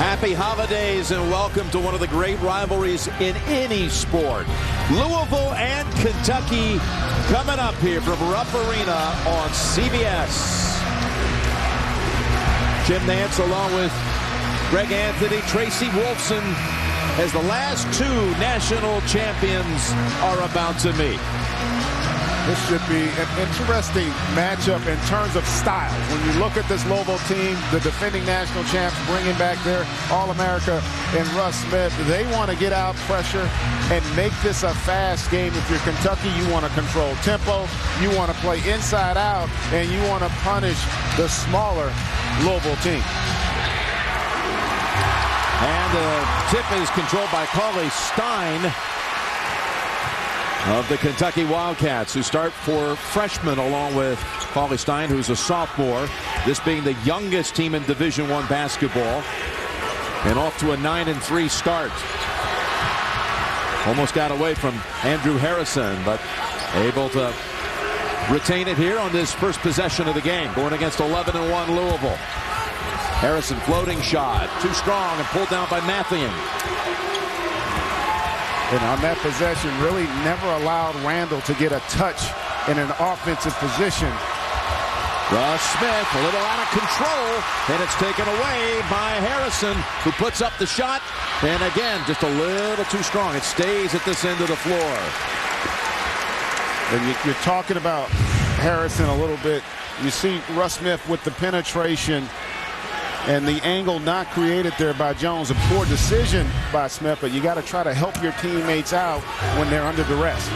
Happy holidays and welcome to one of the great rivalries in any sport. Louisville and Kentucky coming up here from Rupp Arena on CBS. Jim Nantz along with Greg Anthony, Tracy Wolfson as the last two national champions are about to meet. This should be an interesting matchup in terms of style. When you look at this Louisville team, the defending national champs bringing back their All-America and Russ Smith, they want to get out pressure and make this a fast game. If you're Kentucky, you want to control tempo, you want to play inside out, and you want to punish the smaller Louisville team. And the tip is controlled by Cauley Stein of the Kentucky Wildcats, who start for freshmen along with Cauley Stein, who's a sophomore. This being the youngest team in Division I basketball. And off to a 9-3 start. Almost got away from Andrew Harrison, but able to retain it here on this first possession of the game. Going against 11-1 Louisville. Harrison floating shot. Too strong and pulled down by Mathian. And on that possession, really never allowed Randall to get a touch in an offensive position. Russ Smith a little out of control, and it's taken away by Harrison, who puts up the shot. And again, just a little too strong. It stays at this end of the floor. And you're talking about Harrison a little bit. You see Russ Smith with the penetration and the angle not created there by Jones. A poor decision by Smith, but you got to try to help your teammates out when they're under duress.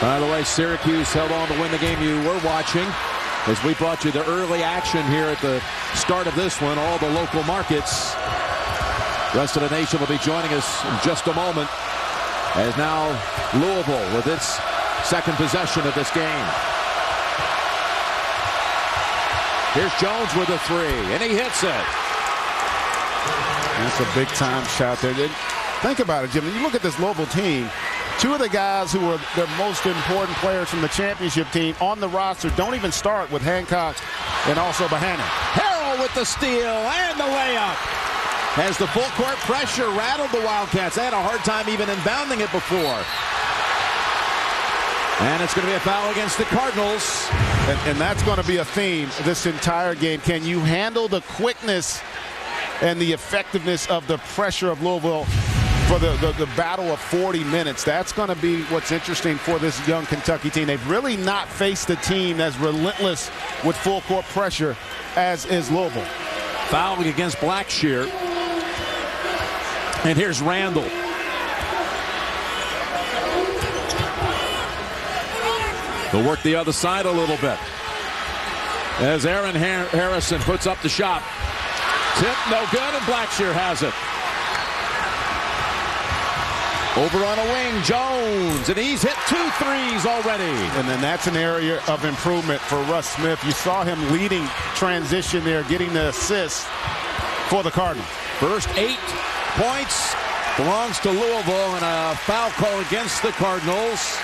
By the way, Syracuse held on to win the game you were watching, as we brought you the early action here at the start of this one. All the local markets. The rest of the nation will be joining us in just a moment, as now Louisville with its second possession of this game. Here's Jones with a three, and he hits it. That's a big-time shot there. Think about it, Jim. When you look at this Louisville team, two of the guys who are the most important players from the championship team on the roster don't even start with Hancock and also Bohannon. Harrell with the steal and the layup. As the full court pressure rattled the Wildcats. They had a hard time even inbounding it before. And it's going to be a foul against the Cardinals. And that's going to be a theme this entire game. Can you handle the quickness and the effectiveness of the pressure of Louisville for the battle of 40 minutes? That's going to be what's interesting for this young Kentucky team. They've really not faced a team that's relentless with full court pressure as is Louisville. Fouling against Blackshear. And here's Randall. They'll work the other side a little bit. As Aaron Harrison puts up the shot. Tip, no good, and Blackshear has it. Over on a wing, Jones, and he's hit 2 threes already. And then that's an area of improvement for Russ Smith. You saw him leading transition there, getting the assist for the Cardinals. First 8 points belongs to Louisville, and a foul call against the Cardinals.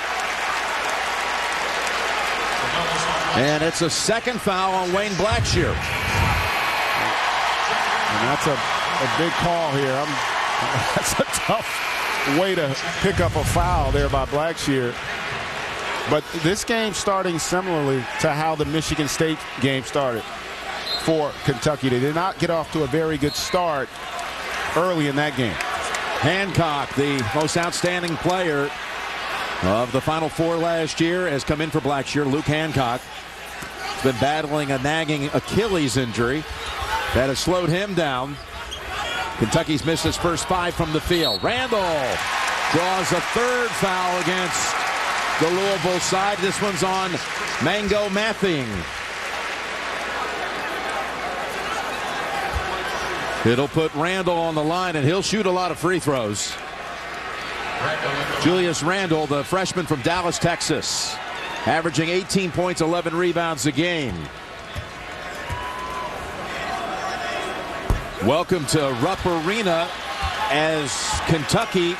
And it's a second foul on Wayne Blackshear. And that's a big call here. That's a tough way to pick up a foul there by Blackshear. But this game starting similarly to how the Michigan State game started for Kentucky. They did not get off to a very good start early in that game. Hancock, the most outstanding player of the Final Four last year, has come in for Blackshear. Luke Hancock has been battling a nagging Achilles injury that has slowed him down. Kentucky's missed his first 5 from the field. Randall draws a third foul against the Louisville side. This one's on Mango Mathing. It'll put Randall on the line, and he'll shoot a lot of free throws. Julius Randall, the freshman from Dallas, Texas, averaging 18 points, 11 rebounds a game. Welcome to Rupp Arena as Kentucky,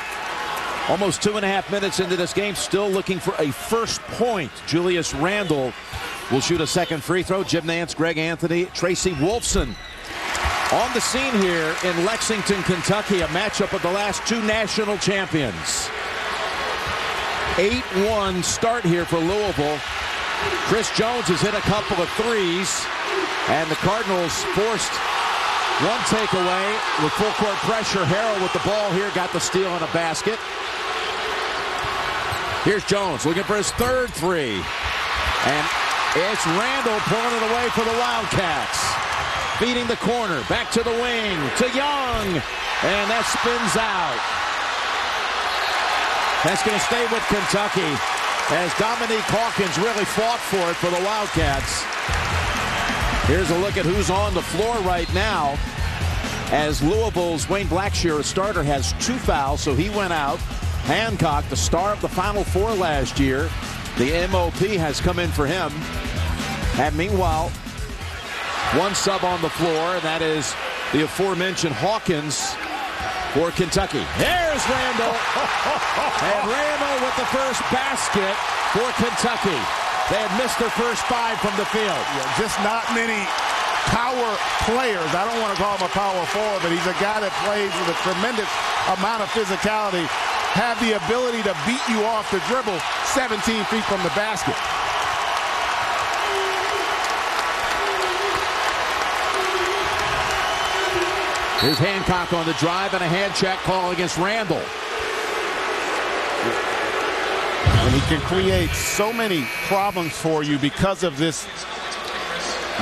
almost 2.5 minutes into this game, still looking for a first point. Julius Randall will shoot a second free throw. Jim Nance, Greg Anthony, Tracy Wolfson on the scene here in Lexington, Kentucky, a matchup of the last two national champions. 8-1 start here for Louisville. Chris Jones has hit a couple of threes, and the Cardinals forced one takeaway with full court pressure. Harrell with the ball here, got the steal and a basket. Here's Jones looking for his third three, and it's Randall pulling it away for the Wildcats. Feeding the corner, back to the wing, to Young, and that spins out. That's going to stay with Kentucky as Dominique Hawkins really fought for it for the Wildcats. Here's a look at who's on the floor right now, as Louisville's Wayne Blackshear, a starter, has 2 fouls, so he went out. Hancock, the star of the Final Four last year, the MOP has come in for him. And meanwhile, one sub on the floor, and that is the aforementioned Hawkins for Kentucky. There's Randall. And Randall with the first basket for Kentucky. They had missed their first 5 from the field. Yeah, just not many power players. I don't want to call him a power forward, but he's a guy that plays with a tremendous amount of physicality, have the ability to beat you off the dribble 17 feet from the basket. Here's Hancock on the drive, and a hand check call against Randall. And he can create so many problems for you because of this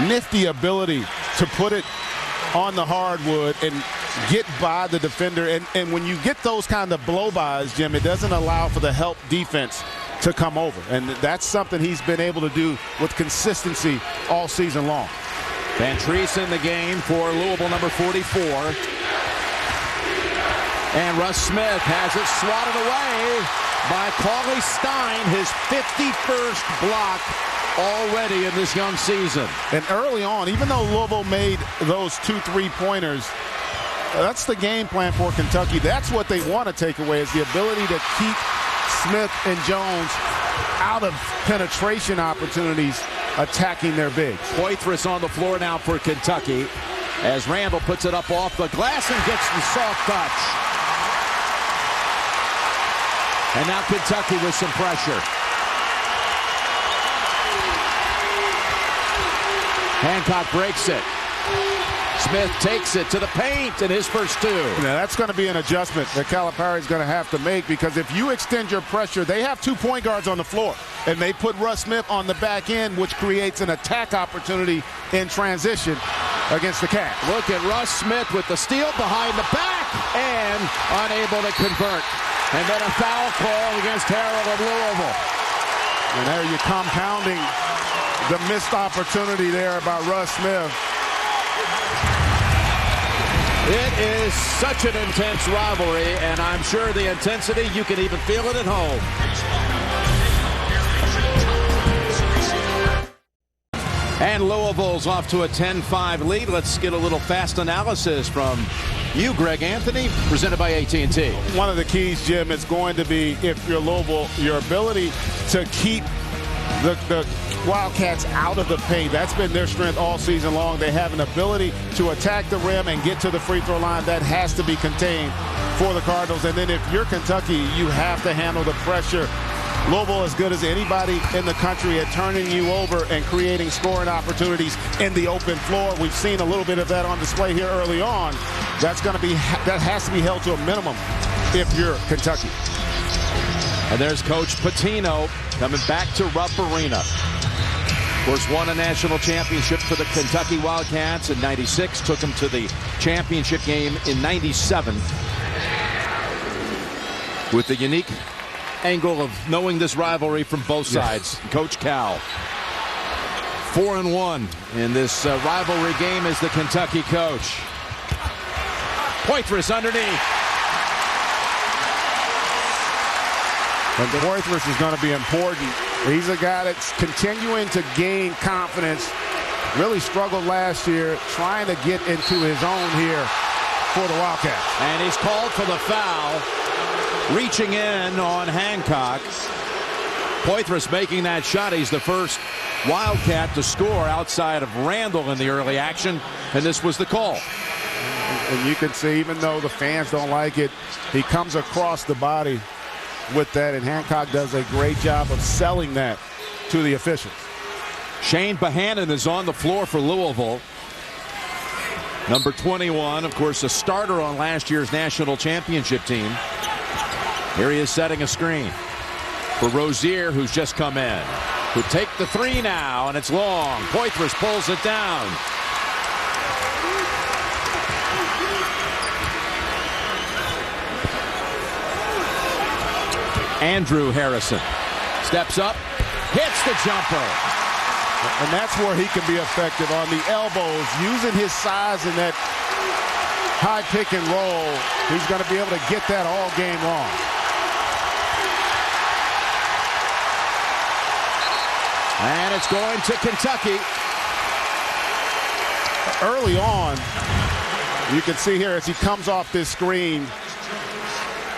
nifty ability to put it on the hardwood and get by the defender. And when you get those kind of blow-bys, Jim, it doesn't allow for the help defense to come over. And that's something he's been able to do with consistency all season long. Van Treese in the game for Louisville, number 44. And Russ Smith has it swatted away by Cauley Stein, his 51st block already in this young season. And early on, even though Louisville made those 2 3-pointers, that's the game plan for Kentucky. That's what they want to take away, is the ability to keep Smith and Jones out of penetration opportunities attacking their bigs. Poitras on the floor now for Kentucky as Randall puts it up off the glass and gets the soft touch. And now Kentucky with some pressure. Hancock breaks it. Smith takes it to the paint in his first 2. Now that's going to be an adjustment that Calipari's going to have to make, because if you extend your pressure, they have 2 point guards on the floor, and they put Russ Smith on the back end, which creates an attack opportunity in transition against the Cavs. Look at Russ Smith with the steal behind the back and unable to convert. And then a foul call against Harrell of Louisville. And there you're compounding the missed opportunity there by Russ Smith. It is such an intense rivalry, and I'm sure the intensity, you can even feel it at home. And Louisville's off to a 10-5 lead. Let's get a little fast analysis from you, Greg Anthony, presented by AT&T. One of the keys, Jim, is going to be, if you're Louisville, your ability to keep the Wildcats out of the paint. That's been their strength all season long. They have an ability to attack the rim and get to the free throw line. That has to be contained for the Cardinals. And then if you're Kentucky, you have to handle the pressure. Louisville as good as anybody in the country at turning you over and creating scoring opportunities in the open floor. We've seen a little bit of that on display here early on. That has to be held to a minimum if you're Kentucky. And there's Coach Pitino coming back to Rupp Arena. Of course, won a national championship for the Kentucky Wildcats in '96, took them to the championship game in '97. With the unique angle of knowing this rivalry from both sides. Yes. Coach Cal, 4-1 in this rivalry game as the Kentucky coach. Poitras underneath. And Poitras is going to be important. He's a guy that's continuing to gain confidence. Really struggled last year, trying to get into his own here for the Wildcats. And he's called for the foul. Reaching in on Hancock. Poitras making that shot. He's the first Wildcat to score outside of Randall in the early action, and this was the call. And you can see, even though the fans don't like it, he comes across the body with that, and Hancock does a great job of selling that to the officials. Shane Bohannon is on the floor for Louisville. Number 21, of course, a starter on last year's national championship team. Here he is setting a screen for Rozier, who's just come in. Who take the three now, and it's long. Poitras pulls it down. Andrew Harrison steps up, hits the jumper. And that's where he can be effective, on the elbows, using his size in that high pick and roll. He's going to be able to get that all game long. And it's going to Kentucky. Early on, you can see here as he comes off this screen,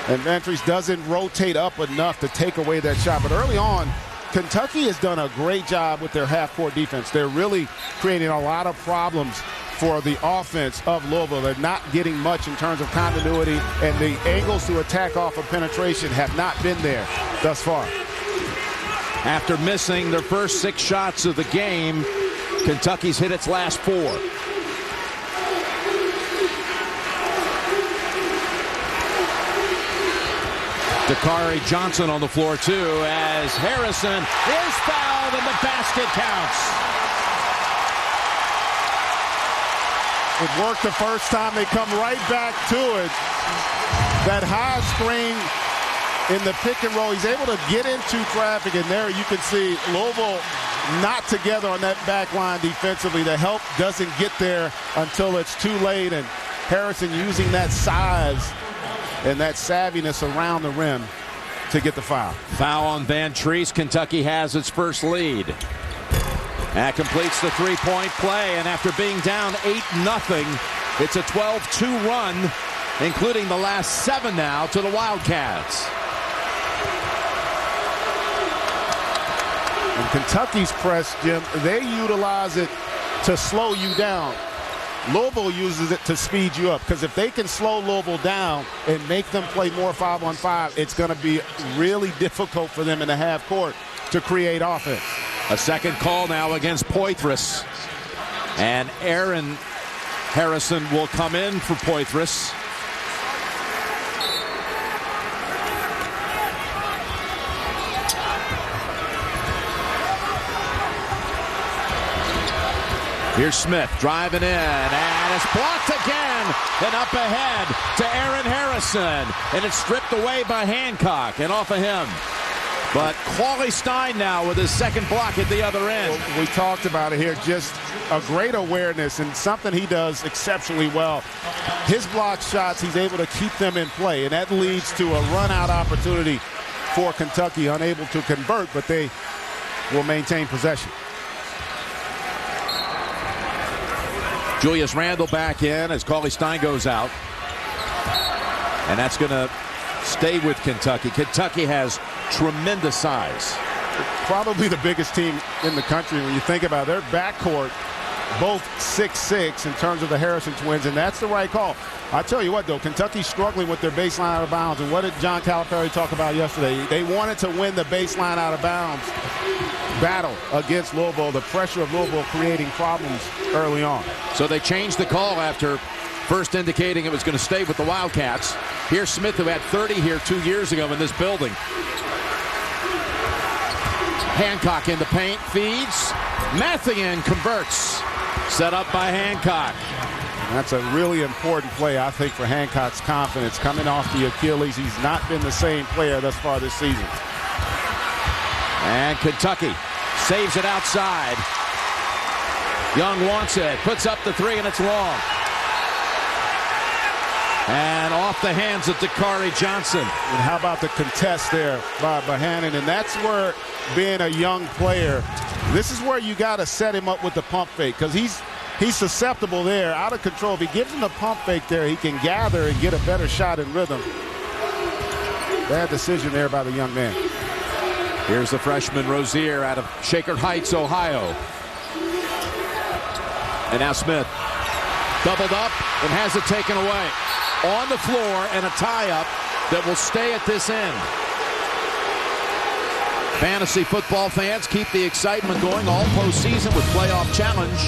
and Ventries doesn't rotate up enough to take away that shot. But early on, Kentucky has done a great job with their half-court defense. They're really creating a lot of problems for the offense of Louisville. They're not getting much in terms of continuity, and the angles to attack off of penetration have not been there thus far. After missing their first 6 shots of the game, Kentucky's hit its last 4. Dakari Johnson on the floor, too, as Harrison is fouled and the basket counts. It worked the first time. They come right back to it. That high screen in the pick and roll. He's able to get into traffic, and there you can see Louisville not together on that back line defensively. The help doesn't get there until it's too late, and Harrison using that size and that savviness around the rim to get the foul. Foul on Van Treese. Kentucky has its first lead. That completes the three-point play, and after being down 8-0, it's a 12-2 run, including the last 7 now to the Wildcats. And Kentucky's press, Jim, they utilize it to slow you down. Louisville uses it to speed you up, because if they can slow Louisville down and make them play more 5-on-5, it's going to be really difficult for them in the half court to create offense. A second call now against Poitras, and Aaron Harrison will come in for Poitras. Here's Smith driving in, and it's blocked again. Then up ahead to Aaron Harrison, and it's stripped away by Hancock and off of him. But Quali Stein now with his second block at the other end. Well, we talked about it here, just a great awareness and something he does exceptionally well. His block shots, he's able to keep them in play, and that leads to a run-out opportunity for Kentucky, unable to convert, but they will maintain possession. Julius Randle back in as Quali Stein goes out. And that's going to stay with Kentucky. Kentucky has tremendous size. Probably the biggest team in the country when you think about it. Their backcourt, both 6'6" in terms of the Harrison twins, and that's the right call. I tell you what, though, Kentucky's struggling with their baseline out of bounds. And what did John Calipari talk about yesterday? They wanted to win the baseline out of bounds battle against Louisville. The pressure of Louisville creating problems early on. So they changed the call after first indicating it was going to stay with the Wildcats. Here's Smith, who had 30 here 2 years ago in this building. Hancock in the paint, feeds. Mathian converts. Set up by Hancock. That's a really important play, I think, for Hancock's confidence. Coming off the Achilles, he's not been the same player thus far this season. And Kentucky saves it outside. Young wants it, puts up the three, and it's long. And off the hands of Dakari Johnson. And how about the contest there by Bohannon? And that's where, being a young player, this is where you got to set him up with the pump fake, because he's susceptible there, out of control. If he gives him the pump fake there, he can gather and get a better shot in rhythm. Bad decision there by the young man. Here's the freshman Rozier out of Shaker Heights, Ohio. And now Smith doubled up and has it taken away. On the floor and a tie-up that will stay at this end. Fantasy football fans, keep the excitement going all postseason with Playoff Challenge.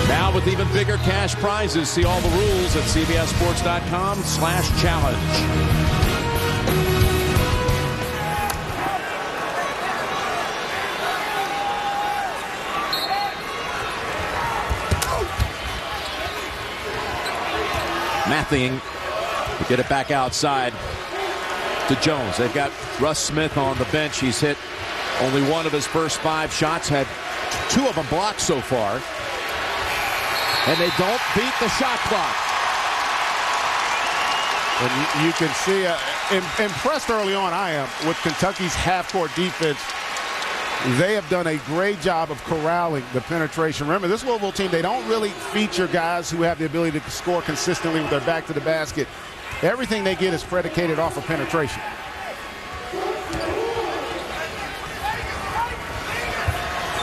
Now with even bigger cash prizes. See all the rules at cbssports.com/challenge. Mathing to get it back outside to Jones. They've got Russ Smith on the bench. He's hit only one of his first 5 shots, had 2 of them blocked so far. And they don't beat the shot clock. And you can see, impressed early on I am with Kentucky's half-court defense. They have done a great job of corralling the penetration. Remember, this Louisville team, they don't really feature guys who have the ability to score consistently with their back to the basket. Everything they get is predicated off of penetration.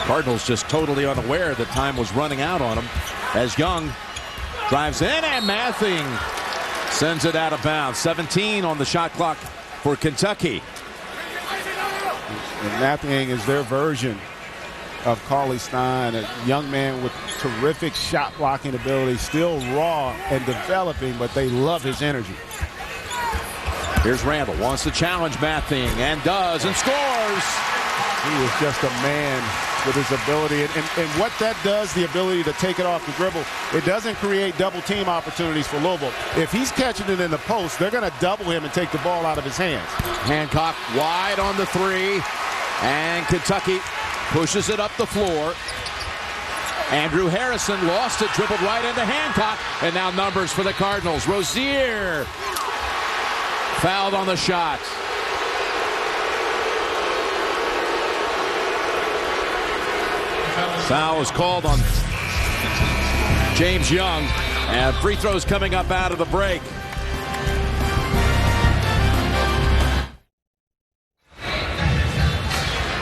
Cardinals just totally unaware that time was running out on them as Young drives in and Mathing sends it out of bounds. 17 on the shot clock for Kentucky. And Mathing is their version of Cauley Stein, a young man with terrific shot blocking ability, still raw and developing, but they love his energy. Here's Randall, wants to challenge Mathing and does and scores. He is just a man with his ability. And what that does, the ability to take it off the dribble, it doesn't create double team opportunities for Louisville. If he's catching it in the post, they're going to double him and take the ball out of his hands. Hancock wide on the 3. And Kentucky pushes it up the floor. Andrew Harrison lost it, dribbled right into Hancock. And now numbers for the Cardinals. Rozier fouled on the shot. Foul was called on James Young. And free throws coming up out of the break.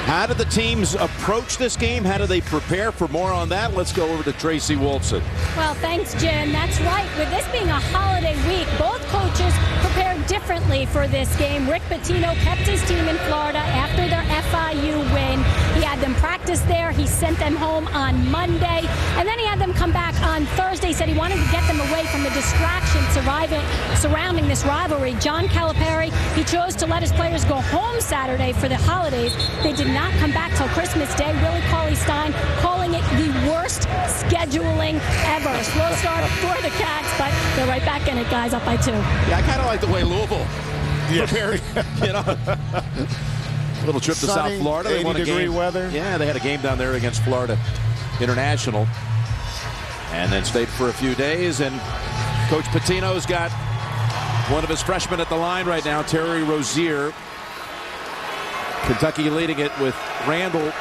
How did the teams approach this game? How do they prepare? For more on that, let's go over to Tracy Wolfson. Well, thanks, Jim. That's right. With this being a holiday week, both coaches prepared differently for this game. Rick Pitino kept his team in Florida after their FIU win. He had them practice there. He sent them home on Monday. And then he had them come back on Thursday. He said he wanted to get them away from the distraction surrounding this rivalry. John Calipari, he chose to let his players go home Saturday for the holidays. They did not come back till Christmas Day. Willie Cauley-Stein calling it the worst scheduling ever. Slow start for the Cats, but they're right back in it, guys, up by 2. Yeah, I kind of like the way Louisville prepared. You know, little trip to Sunny, South Florida. They won a 80-degree game. weather. Yeah, they had a game down there against Florida International, and then stayed for a few days. And Coach Pitino's got one of his freshmen at the line right now, Terry Rozier. Kentucky leading it with Randall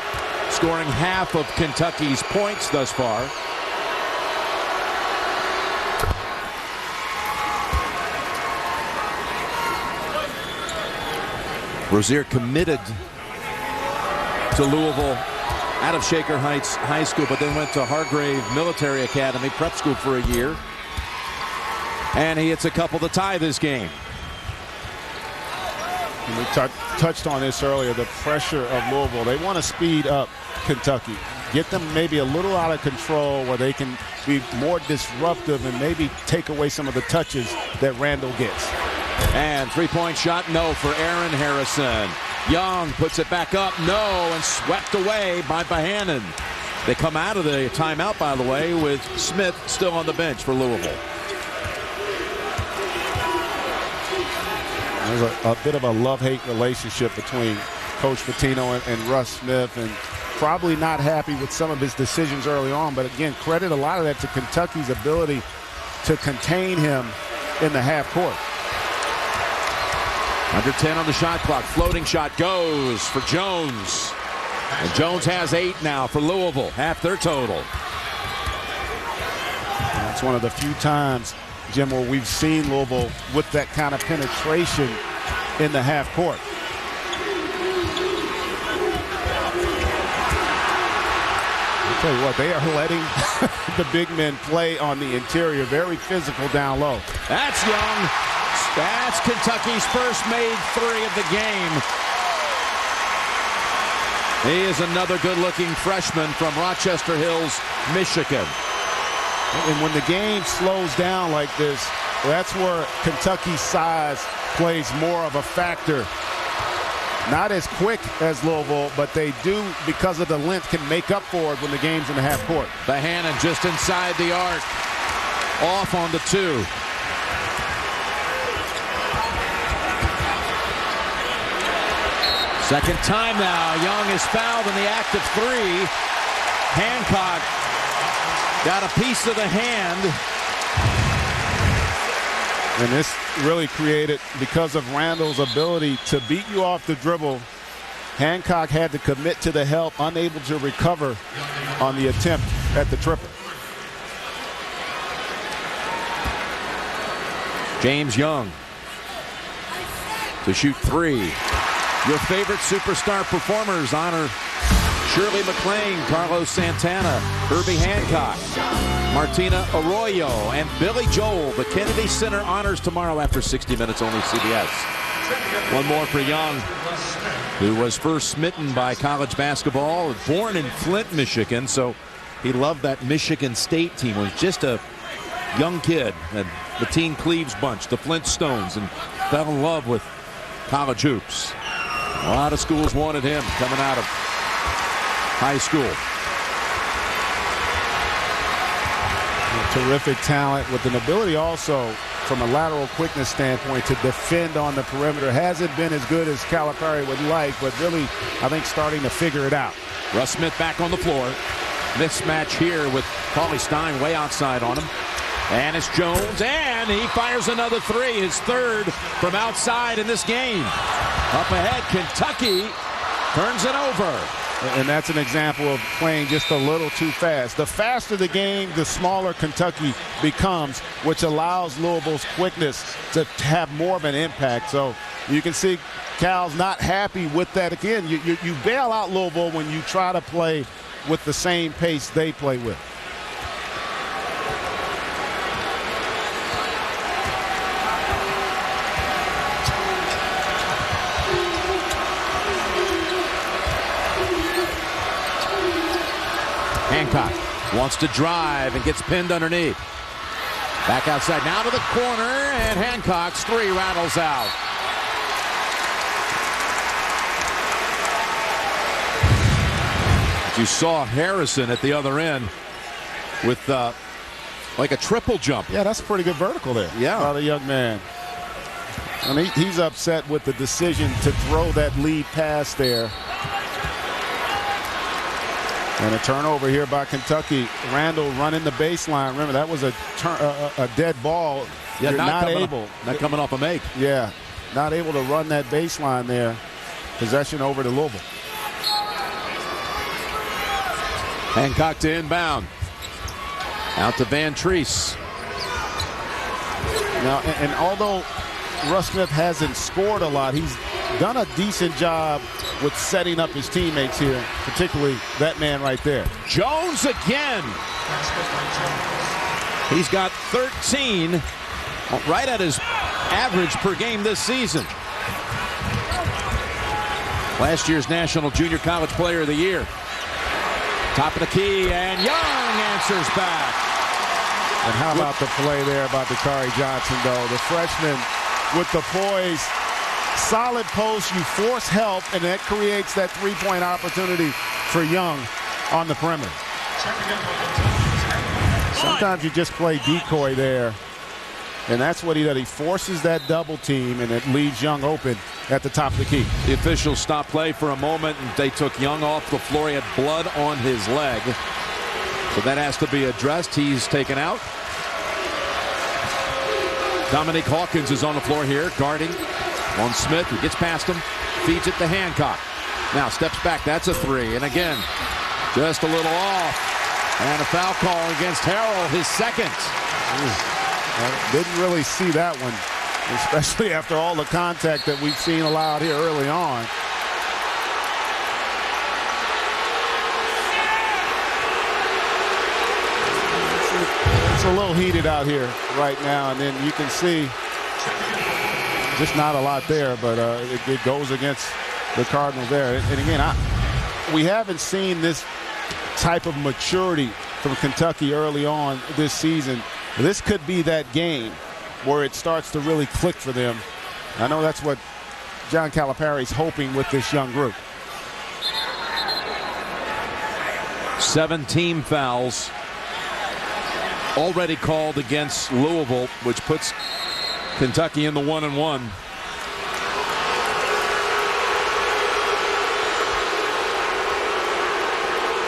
scoring half of Kentucky's points thus far. Rozier committed to Louisville out of Shaker Heights High School, but then went to Hargrave Military Academy prep school for a year. And he hits a couple to tie this game. We touched on this earlier, the pressure of Louisville. They want to speed up Kentucky, get them maybe a little out of control where they can be more disruptive and maybe take away some of the touches that Randall gets. And three-point shot, no for Aaron Harrison. Young puts it back up, no, and swept away by Bohannon. They come out of the timeout, by the way, with Smith still on the bench for Louisville. There's a bit of a love-hate relationship between Coach Pitino and Russ Smith, and probably not happy with some of his decisions early on. But again, credit a lot of that to Kentucky's ability to contain him in the half court. Under 10 on the shot clock. Floating shot goes for Jones. And Jones has 8 now for Louisville. Half their total. And that's one of the few times, Jim, where we've seen Louisville with that kind of penetration in the half court. Tell you what, they are letting the big men play on the interior. Very physical down low. That's Young. That's Kentucky's first made three of the game. He is another good-looking freshman from Rochester Hills, Michigan. And when the game slows down like this, that's where Kentucky's size plays more of a factor. Not as quick as Louisville, but they do, because of the length, can make up for it when the game's in the half court. Bohannon just inside the arc. Off on the two. Second time now. Young is fouled in the act of three. Hancock got a piece of the hand. And this really created, because of Randall's ability to beat you off the dribble, Hancock had to commit to the help, unable to recover on the attempt at the triple. James Young to shoot three. Your favorite superstar performers honor Shirley McLean, Carlos Santana, Herbie Hancock, Martina Arroyo, and Billy Joel. The Kennedy Center honors tomorrow after 60 minutes only, CBS. One more for Young, who was first smitten by college basketball, born in Flint, Michigan, so he loved that Michigan State team. He was just a young kid, and the Teen Cleaves bunch, the Flintstones, and fell in love with college hoops. A lot of schools wanted him coming out of high school. Terrific talent with an ability also from a lateral quickness standpoint to defend on the perimeter. Hasn't been as good as Calipari would like, but really, I think, starting to figure it out. Russ Smith back on the floor. Mismatch here with Paulie Stein way outside on him. And it's Jones, and he fires another three, his third from outside in this game. Up ahead, Kentucky turns it over. And that's an example of playing just a little too fast. The faster the game, the smaller Kentucky becomes, which allows Louisville's quickness to have more of an impact. So you can see Cal's not happy with that. Again, you bail out Louisville when you try to play with the same pace they play with. Hancock wants to drive and gets pinned underneath. Back outside now to the corner, and Hancock's three rattles out. You saw Harrison at the other end with like a triple jump. Yeah, that's a pretty good vertical there. Yeah. By the young man. And he's upset with the decision to throw that lead pass there. And a turnover here by Kentucky. Randall running the baseline. Remember, that was a dead ball. Yeah, You're not coming off a make. Yeah, not able to run that baseline there. Possession over to Louisville. Hancock to inbound. Out to Van Treese. Now, and although Russ Smith hasn't scored a lot, he's done a decent job with setting up his teammates here, particularly that man right there. Jones again. He's got 13, right at his average per game this season. Last year's National Junior College Player of the Year. Top of the key, and Young answers back. And how about the play there about Dakari Johnson, though? The freshman with the poise. Solid post, you force help, and that creates that three-point opportunity for Young on the perimeter. Sometimes you just play decoy there, and that's what he does. He forces that double team, and it leaves Young open at the top of the key. The officials stopped play for a moment, and they took Young off the floor. He had blood on his leg, so that has to be addressed. He's taken out. Dominique Hawkins is on the floor here, guarding on Smith. He gets past him, feeds it to Hancock. Now steps back. That's a three. And again, just a little off. And a foul call against Harrell, his second. Didn't really see that one, especially after all the contact that we've seen allowed here early on. It's a little heated out here right now, and then you can see just not a lot there, but it goes against the Cardinals there. And again, we haven't seen this type of maturity from Kentucky early on this season. This could be that game where it starts to really click for them. I know that's what John Calipari's hoping with this young group. 7 team fouls already called against Louisville, which puts Kentucky in the 1-1.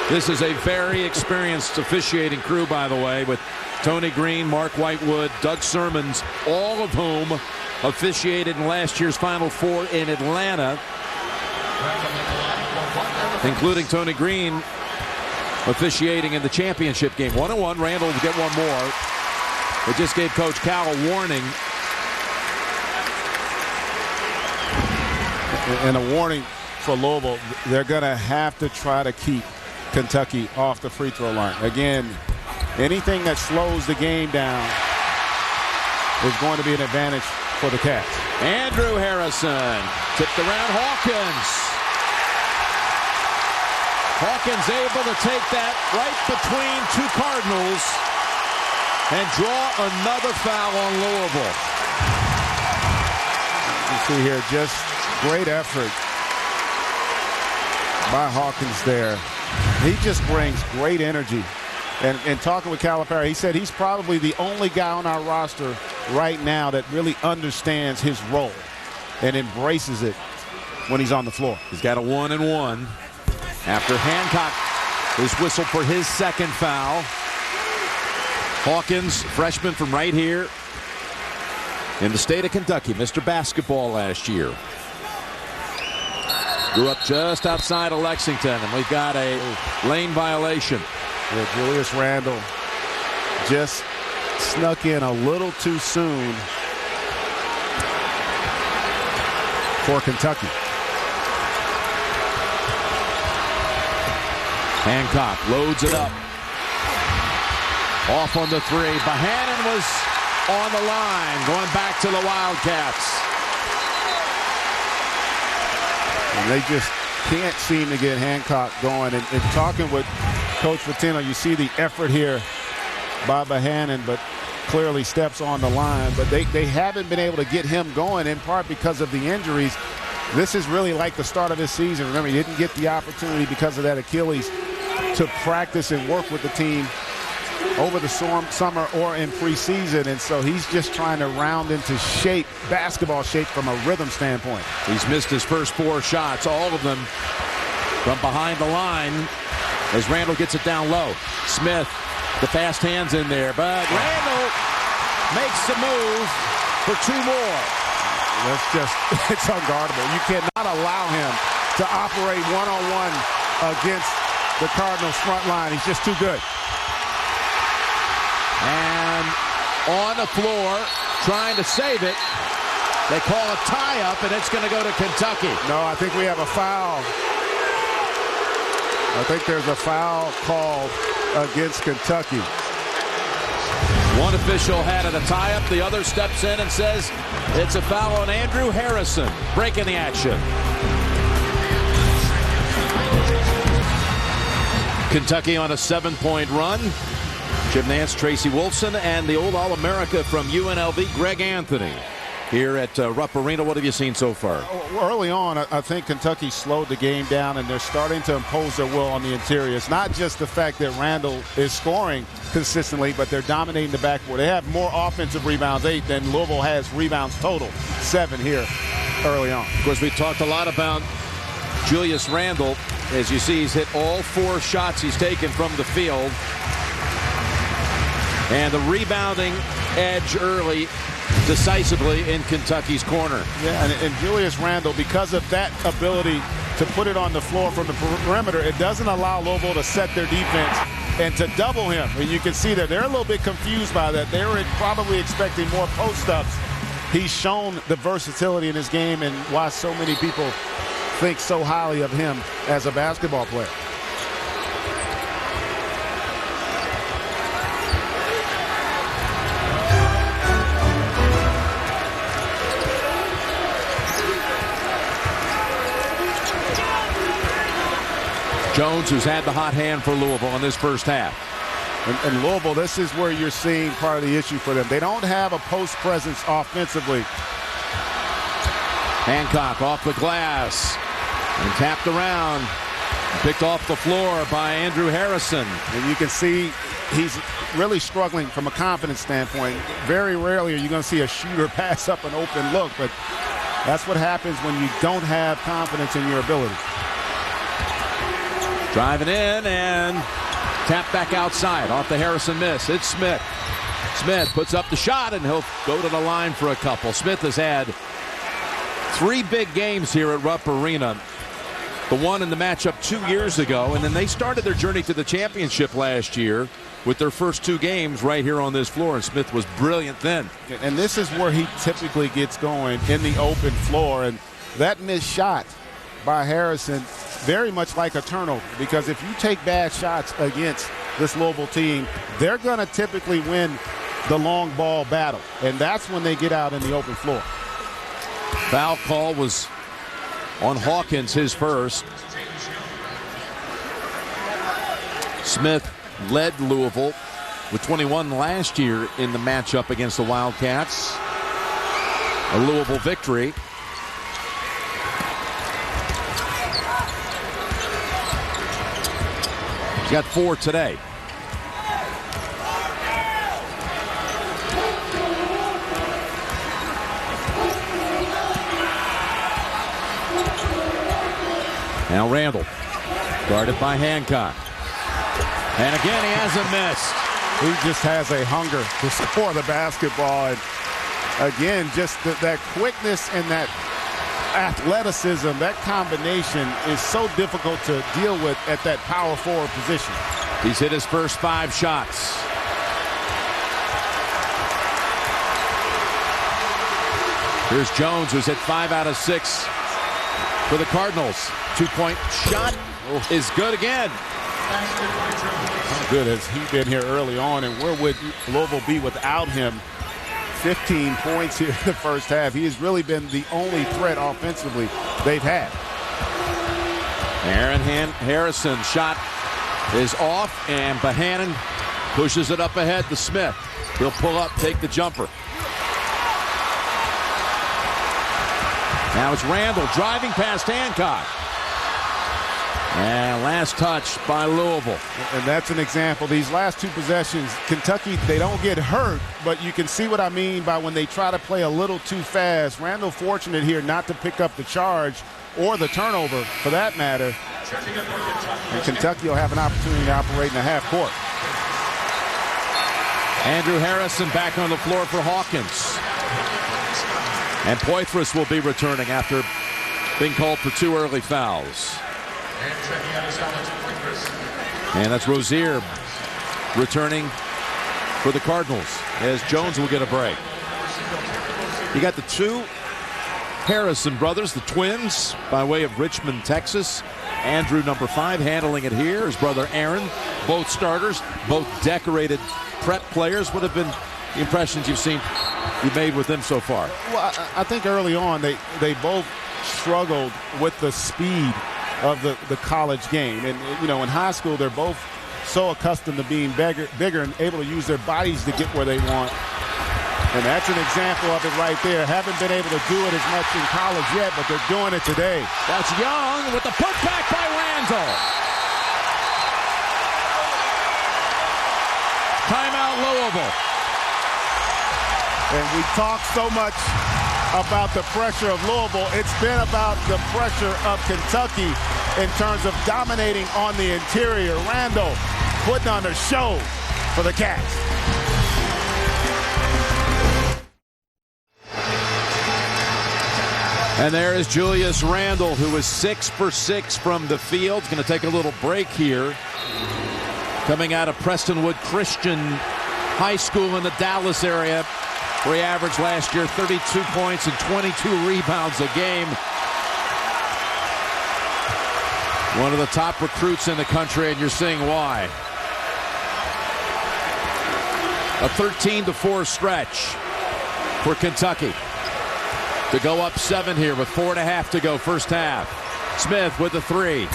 This is a very experienced officiating crew, by the way, with Tony Green, Mark Whitewood, Doug Sermons, all of whom officiated in last year's Final Four in Atlanta, including Tony Green officiating in the championship game. 1-1. Randall will get one more. It just gave Coach Cal a warning. And a warning for Louisville. They're going to have to try to keep Kentucky off the free throw line. Again, anything that slows the game down is going to be an advantage for the Cats. Andrew Harrison tipped around Hawkins. Hawkins able to take that right between two Cardinals and draw another foul on Louisville. You see here, just great effort by Hawkins there. He just brings great energy. And talking with Calipari, he said he's probably the only guy on our roster right now that really understands his role and embraces it when he's on the floor. He's got a 1-1 after Hancock is whistled for his second foul. Hawkins, freshman from right here in the state of Kentucky, Mr. Basketball last year. Grew up just outside of Lexington, and we've got a lane violation. Yeah, Julius Randle just snuck in a little too soon for Kentucky. Hancock loads it up. Off on the three. Bohannon was on the line, going back to the Wildcats. And they just can't seem to get Hancock going. And talking with Coach Patino, you see the effort here by Bohannon, but clearly steps on the line. But they haven't been able to get him going, in part because of the injuries. This is really like the start of this season. Remember, he didn't get the opportunity because of that Achilles to practice and work with the team over the summer or in preseason, and so he's just trying to round into shape, basketball shape, from a rhythm standpoint. He's missed his first 4 shots, all of them from behind the line, as Randall gets it down low. Smith, the fast hands in there, but Randall makes the move for 2 more. That's just, it's unguardable. You cannot allow him to operate one-on-one against the Cardinals front line. He's just too good. And on the floor, trying to save it. They call a tie-up, and it's going to go to Kentucky. No, I think we have a foul. I think there's a foul called against Kentucky. One official had it a tie-up. The other steps in and says it's a foul on Andrew Harrison, breaking the action. Kentucky on a 7-point run. Jim Nance, Tracy Wolfson, and the old All-America from UNLV, Greg Anthony. Here at Rupp Arena, what have you seen so far? Early on, I think Kentucky slowed the game down, and they're starting to impose their will on the interior. It's not just the fact that Randall is scoring consistently, but they're dominating the backboard. They have more offensive rebounds, 8, than Louisville has rebounds total, 7 here early on. Of course, we've talked a lot about Julius Randle. As you see, he's hit all 4 shots he's taken from the field. And the rebounding edge early, decisively in Kentucky's corner. Yeah, and Julius Randle, because of that ability to put it on the floor from the perimeter, it doesn't allow Louisville to set their defense and to double him. And you can see that they're a little bit confused by that. They were probably expecting more post-ups. He's shown the versatility in his game and why so many people think so highly of him as a basketball player. Jones, who's had the hot hand for Louisville in this first half. And Louisville, this is where you're seeing part of the issue for them. They don't have a post presence offensively. Hancock off the glass and tapped around. Picked off the floor by Andrew Harrison. And you can see he's really struggling from a confidence standpoint. Very rarely are you going to see a shooter pass up an open look, but that's what happens when you don't have confidence in your ability. Driving in and tap back outside off the Harrison miss. It's Smith. Smith puts up the shot and he'll go to the line for a couple. Smith has had 3 big games here at Rupp Arena. The one in the matchup 2 years ago, and then they started their journey to the championship last year with their first 2 games right here on this floor, and Smith was brilliant then. And this is where he typically gets going, in the open floor, and that missed shot by Harrison, very much like a turnover, because if you take bad shots against this Louisville team, they're going to typically win the long ball battle, and that's when they get out in the open floor. Foul call was on Hawkins, his first. Smith led Louisville with 21 last year in the matchup against the Wildcats. A Louisville victory. He's got 4 today. Now Randall, guarded by Hancock. And again, he hasn't missed. He just has a hunger to score the basketball. And again, just that quickness and that athleticism, that combination is so difficult to deal with at that power forward position. He's hit his first 5 shots. Here's Jones, who's hit 5 out of 6 for the Cardinals. 2-point shot is good again. How good has he been here early on, and where would Louisville be without him? 15 points here in the first half. He has really been the only threat offensively they've had. Aaron Harrison shot is off, and Bohannon pushes it up ahead to Smith. He'll pull up, take the jumper. Now it's Randall driving past Hancock. And last touch by Louisville. And that's an example. These last 2 possessions, Kentucky, they don't get hurt, but you can see what I mean by when they try to play a little too fast. Randall fortunate here not to pick up the charge or the turnover for that matter. And Kentucky will have an opportunity to operate in the half court. Andrew Harrison back on the floor for Hawkins. And Poitras will be returning after being called for 2 early fouls. And that's Rozier returning for the Cardinals, as Jones will get a break. You got the 2 Harrison brothers, the twins, by way of Richmond, Texas. Andrew, number 5, handling it here. His brother Aaron, both starters, both decorated prep players. What have been the impressions you've made with them so far? Well, I think early on they both struggled with the speed of the college game. And, you know, in high school, they're both so accustomed to being bigger and able to use their bodies to get where they want. And that's an example of it right there. Haven't been able to do it as much in college yet, but they're doing it today. That's Young with the putback by Randall. Timeout Louisville. And we talk so much about the pressure of Louisville. It's been about the pressure of Kentucky in terms of dominating on the interior. Randall putting on a show for the Cats. And there is Julius Randall, who is 6 for 6 from the field. Going to take a little break here. Coming out of Prestonwood Christian High School in the Dallas area, where he averaged last year 32 points and 22 rebounds a game. One of the top recruits in the country, and you're seeing why. A 13-4 stretch for Kentucky to go up 7 here with 4.5 to go first half. Smith with the 3.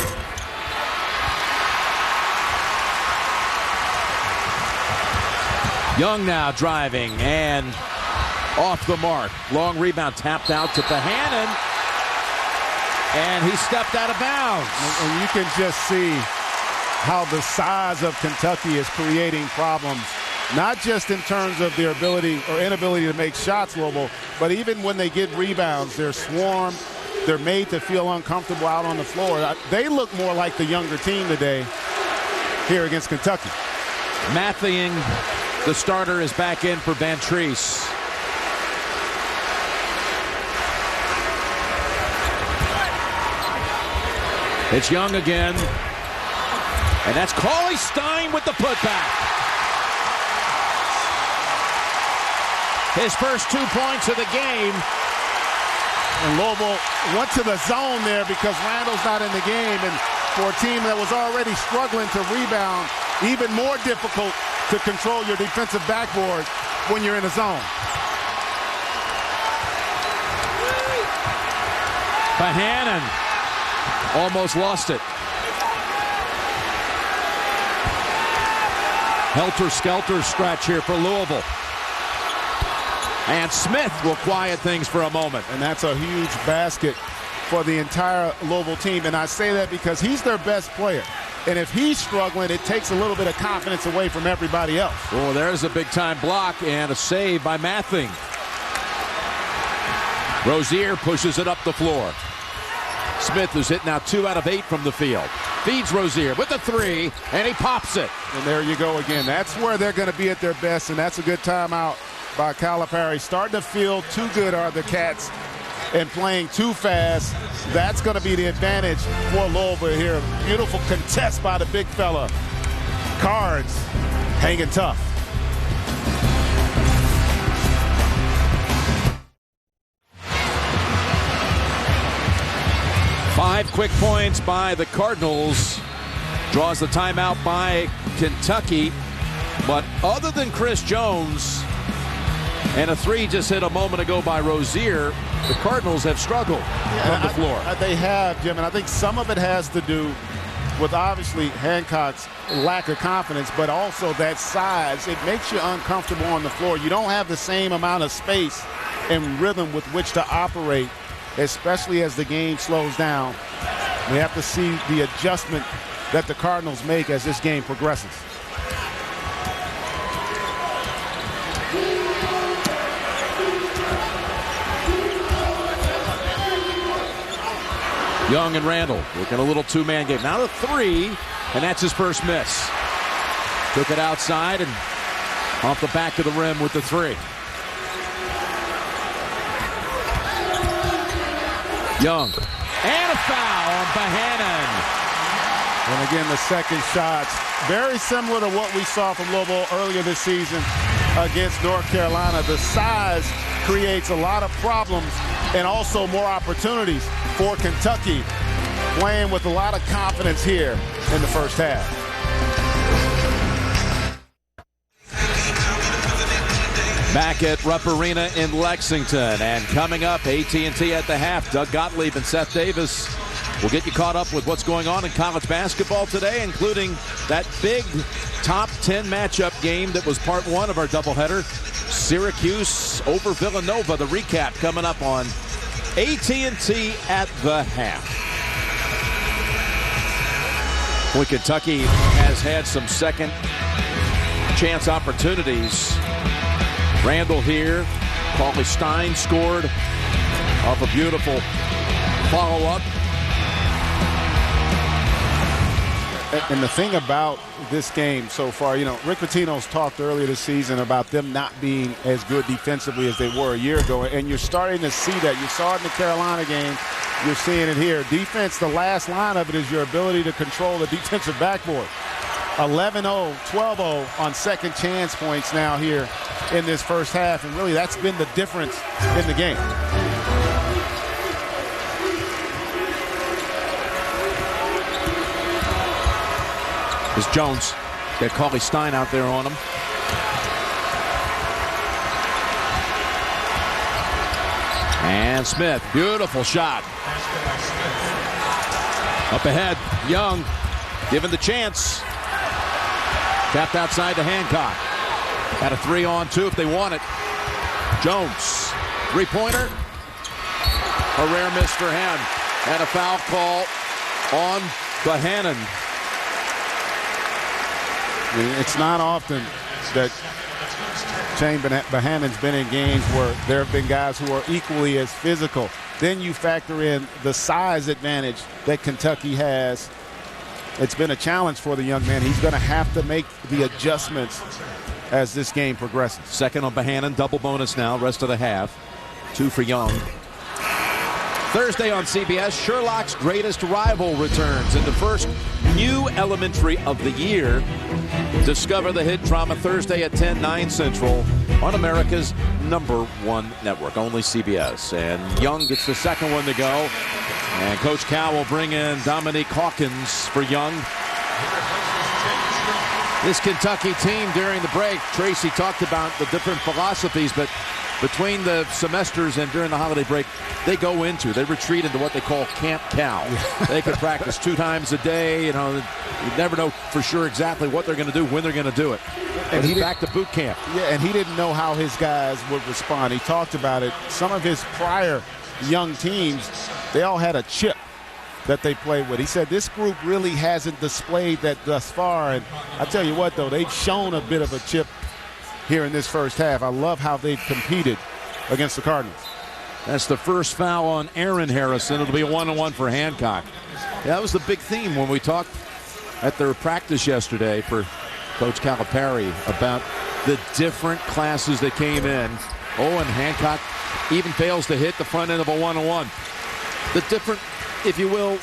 Young now driving and off the mark. Long rebound tapped out to Bohannon. And he stepped out of bounds. And you can just see how the size of Kentucky is creating problems, not just in terms of their ability or inability to make shots, Louisville, but even when they get rebounds, they're swarmed. They're made to feel uncomfortable out on the floor. They look more like the younger team today here against Kentucky. Mattheing, the starter, is back in for Bantrese. It's Young again. And that's Cauley Stein with the putback. His first 2 points of the game. And Louisville went to the zone there because Randall's not in the game. And for a team that was already struggling to rebound, even more difficult to control your defensive backboard when you're in a zone. Bohannon almost lost it. Helter-skelter stretch here for Louisville. And Smith will quiet things for a moment. And that's a huge basket for the entire Louisville team. And I say that because he's their best player. And if he's struggling, it takes a little bit of confidence away from everybody else. Oh, there's a big-time block and a save by Mattheing. Rozier pushes it up the floor. Smith, who's hit now 2 out of 8 from the field, feeds Rozier with the 3, and he pops it. And there you go again. That's where they're going to be at their best, and that's a good timeout by Calipari. Starting to feel too good are the Cats and playing too fast. That's going to be the advantage for Louisville here. Beautiful contest by the big fella. Cards hanging tough. Five quick points by the Cardinals. Draws the timeout by Kentucky. But other than Chris Jones and a 3 just hit a moment ago by Rozier, the Cardinals have struggled from the floor. They have, Jim, and I think some of it has to do with obviously Hancock's lack of confidence, but also that size. It makes you uncomfortable on the floor. You don't have the same amount of space and rhythm with which to operate, especially as the game slows down. We have to see the adjustment that the Cardinals make as this game progresses. Young and Randall working a little 2-man game. Now the 3, and that's his first miss. Took it outside and off the back of the rim with the 3. Young. And a foul on Bohannon. And again, the second shot's very similar to what we saw from Louisville earlier this season against North Carolina. The size creates a lot of problems and also more opportunities for Kentucky, playing with a lot of confidence here in the first half. Back at Rupp Arena in Lexington, and coming up, AT&T at the half. Doug Gottlieb and Seth Davis will get you caught up with what's going on in college basketball today, including that big top 10 matchup game that was part 1 of our doubleheader. Syracuse over Villanova. The recap coming up on AT&T at the half. Boy, Kentucky has had some second chance opportunities. Randall here. Cauley Stein scored off a beautiful follow-up. And the thing about this game so far, you know, Rick Pitino's talked earlier this season about them not being as good defensively as they were a year ago, and you're starting to see that. You saw it in the Carolina game. You're seeing it here. Defense, the last line of it is your ability to control the defensive backboard. 11-0, 12-0 on second chance points now here in this first half, and really that's been the difference in the game. Is Jones. Got Cauley Stein out there on him. And Smith, beautiful shot. Up ahead, Young, given the chance. Tapped outside to Hancock. At a 3-on-2 if they want it. Jones, three-pointer. A rare miss for him. And a foul call on Bohannon. It's not often that Shane Bohannon's been in games where there have been guys who are equally as physical. Then you factor in the size advantage that Kentucky has. It's been a challenge for the young man. He's going to have to make the adjustments as this game progresses. Second on Bohannon, double bonus now, rest of the half. 2 for Young. Thursday on CBS, Sherlock's Greatest Rival returns in the first new elementary of the year. Discover the hit drama Thursday at 10, 9 Central on America's #1 network, only CBS. And Young gets the second one to go. And Coach Cal will bring in Dominique Hawkins for Young. This Kentucky team during the break, Tracy talked about the different philosophies, but between the semesters and during the holiday break, they retreat into what they call Camp Cal. They can practice 2 times a day. You never know for sure exactly what they're going to do, when they're going to do it. And he's back to boot camp. Yeah, and he didn't know how his guys would respond. He talked about it. Some of his prior young teams, they all had a chip that they played with. He said this group really hasn't displayed that thus far. And I tell you what, though, they've shown a bit of a chip here in this first half. I love how they've competed against the Cardinals. That's the first foul on Aaron Harrison. It'll be a 1-on-1 for Hancock. Yeah, that was the big theme when we talked at their practice yesterday for Coach Calipari about the different classes that came in. Oh, and Hancock even fails to hit the front end of a 1-on-1. The different, if you will,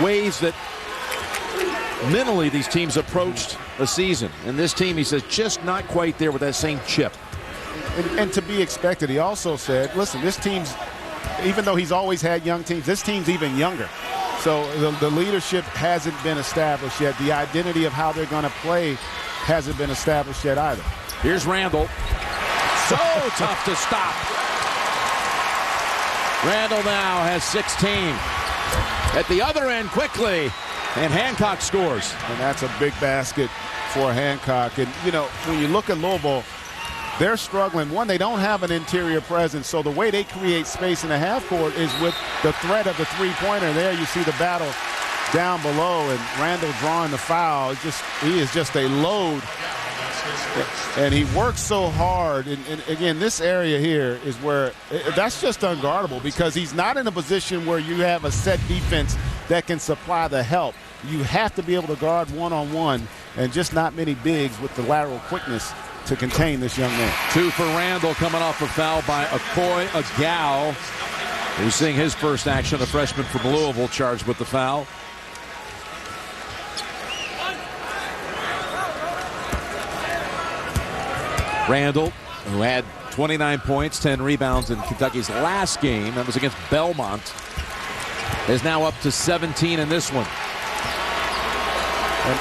ways that mentally these teams approached a season. And this team, he says, just not quite there with that same chip. And to be expected, he also said, listen, this team's, even though he's always had young teams, this team's even younger. So the leadership hasn't been established yet. The identity of how they're going to play hasn't been established yet either. Here's Randall. So tough to stop. Randall now has 16. At the other end quickly, and Hancock scores. And that's a big basket for Hancock. And, when you look at Louisville, they're struggling. One, they don't have an interior presence, so the way they create space in the half court is with the threat of the three-pointer. There you see the battle down below, and Randall drawing the foul. He is just a load. And he works so hard. And again, this area here is where that's just unguardable because he's not in a position where you have a set defense that can supply the help. You have to be able to guard one-on-one, and just not many bigs with the lateral quickness to contain this young man. 2 for Randall, coming off a foul by Akoy Agau, who's seeing his first action, a freshman from Louisville, charged with the foul. Randall, who had 29 points, 10 rebounds in Kentucky's last game, that was against Belmont, is now up to 17 in this one.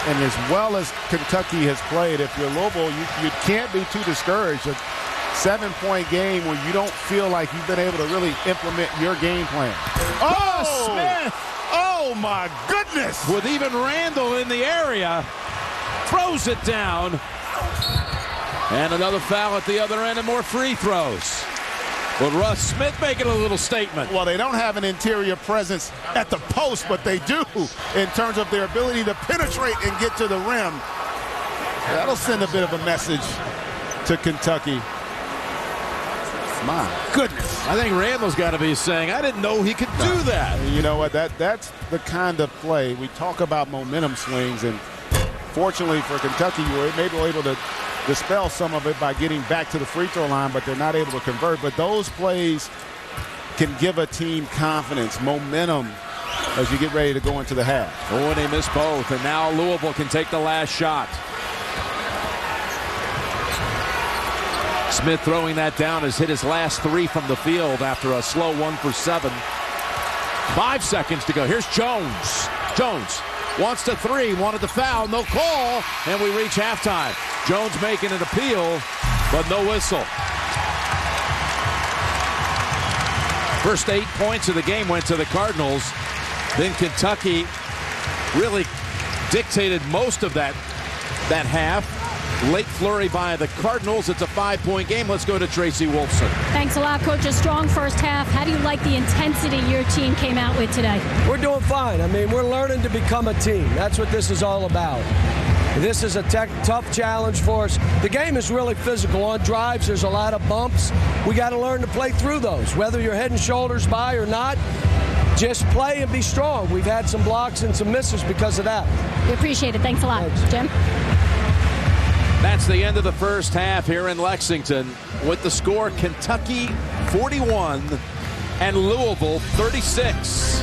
And as well as Kentucky has played, if you're Louisville, you can't be too discouraged. A 7-point game where you don't feel like you've been able to really implement your game plan. Oh, Smith! Oh, my goodness! With even Randall in the area, throws it down. And another foul at the other end and more free throws. But Russ Smith making a little statement. Well, they don't have an interior presence at the post, but they do in terms of their ability to penetrate and get to the rim. That'll send a bit of a message to Kentucky. My goodness. I think Randall's got to be saying, I didn't know he could do that. You know what? That's the kind of play. We talk about momentum swings, and fortunately for Kentucky, you were maybe able to dispel some of it by getting back to the free throw line, but they're not able to convert. But those plays can give a team confidence, momentum, as you get ready to go into the half. Oh, and they missed both, and now Louisville can take the last shot. Smith throwing that down has hit his last 3 from the field after a slow 1 for 7. 5 seconds to go. Here's Jones. Jones wants to 3, wanted to foul, no call, and we reach halftime. Jones making an appeal, but no whistle. First 8 points of the game went to the Cardinals. Then Kentucky really dictated most of that half. late flurry by the Cardinals. It's a 5-point game. Let's go to Tracy Wolfson. Thanks a lot, Coach. A strong first half. How do you like the intensity your team came out with today? We're doing fine. I mean, we're learning to become a team. That's what this is all about. This is a tough challenge for us. The game is really physical. On drives, there's a lot of bumps. We got to learn to play through those. Whether you're head and shoulders by or not, just play and be strong. We've had some blocks and some misses because of that. We appreciate it. Thanks a lot. Thanks. Jim? That's the end of the first half here in Lexington. With the score, Kentucky 41 and Louisville 36.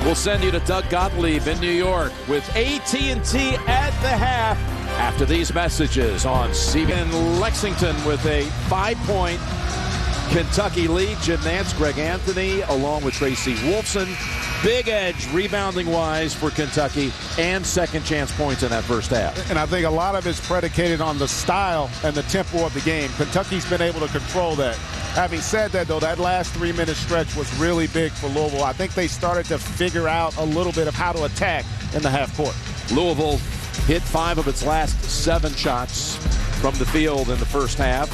We'll send you to Doug Gottlieb in New York with AT&T at the half after these messages on CBN Lexington with a 5-point Kentucky lead. Jim Nance, Greg Anthony, along with Tracy Wolfson. Big edge rebounding-wise for Kentucky and second chance points in that first half. And I think a lot of it's predicated on the style and the tempo of the game. Kentucky's been able to control that. Having said that, though, that last 3-minute stretch was really big for Louisville. I think they started to figure out a little bit of how to attack in the half court. Louisville hit 5 of its last 7 shots from the field in the first half.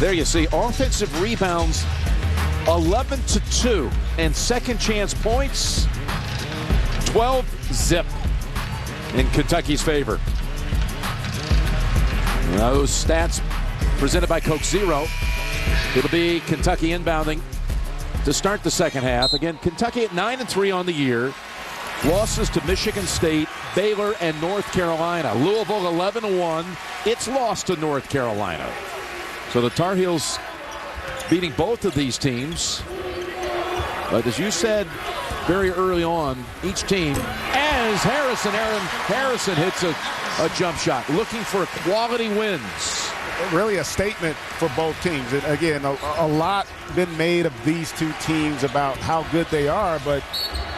There you see offensive rebounds 11-2 and second chance points 12-zip in Kentucky's favor. Those stats presented by Coke Zero. It'll be Kentucky inbounding to start the second half. Again, Kentucky at 9-3 on the year. Losses to Michigan State, Baylor, and North Carolina. Louisville 11-1. It's lost to North Carolina. So the Tar Heels beating both of these teams. But as you said very early on, each team, as Aaron Harrison hits a jump shot, looking for quality wins. Really a statement for both teams. And again, a lot been made of these two teams about how good they are, but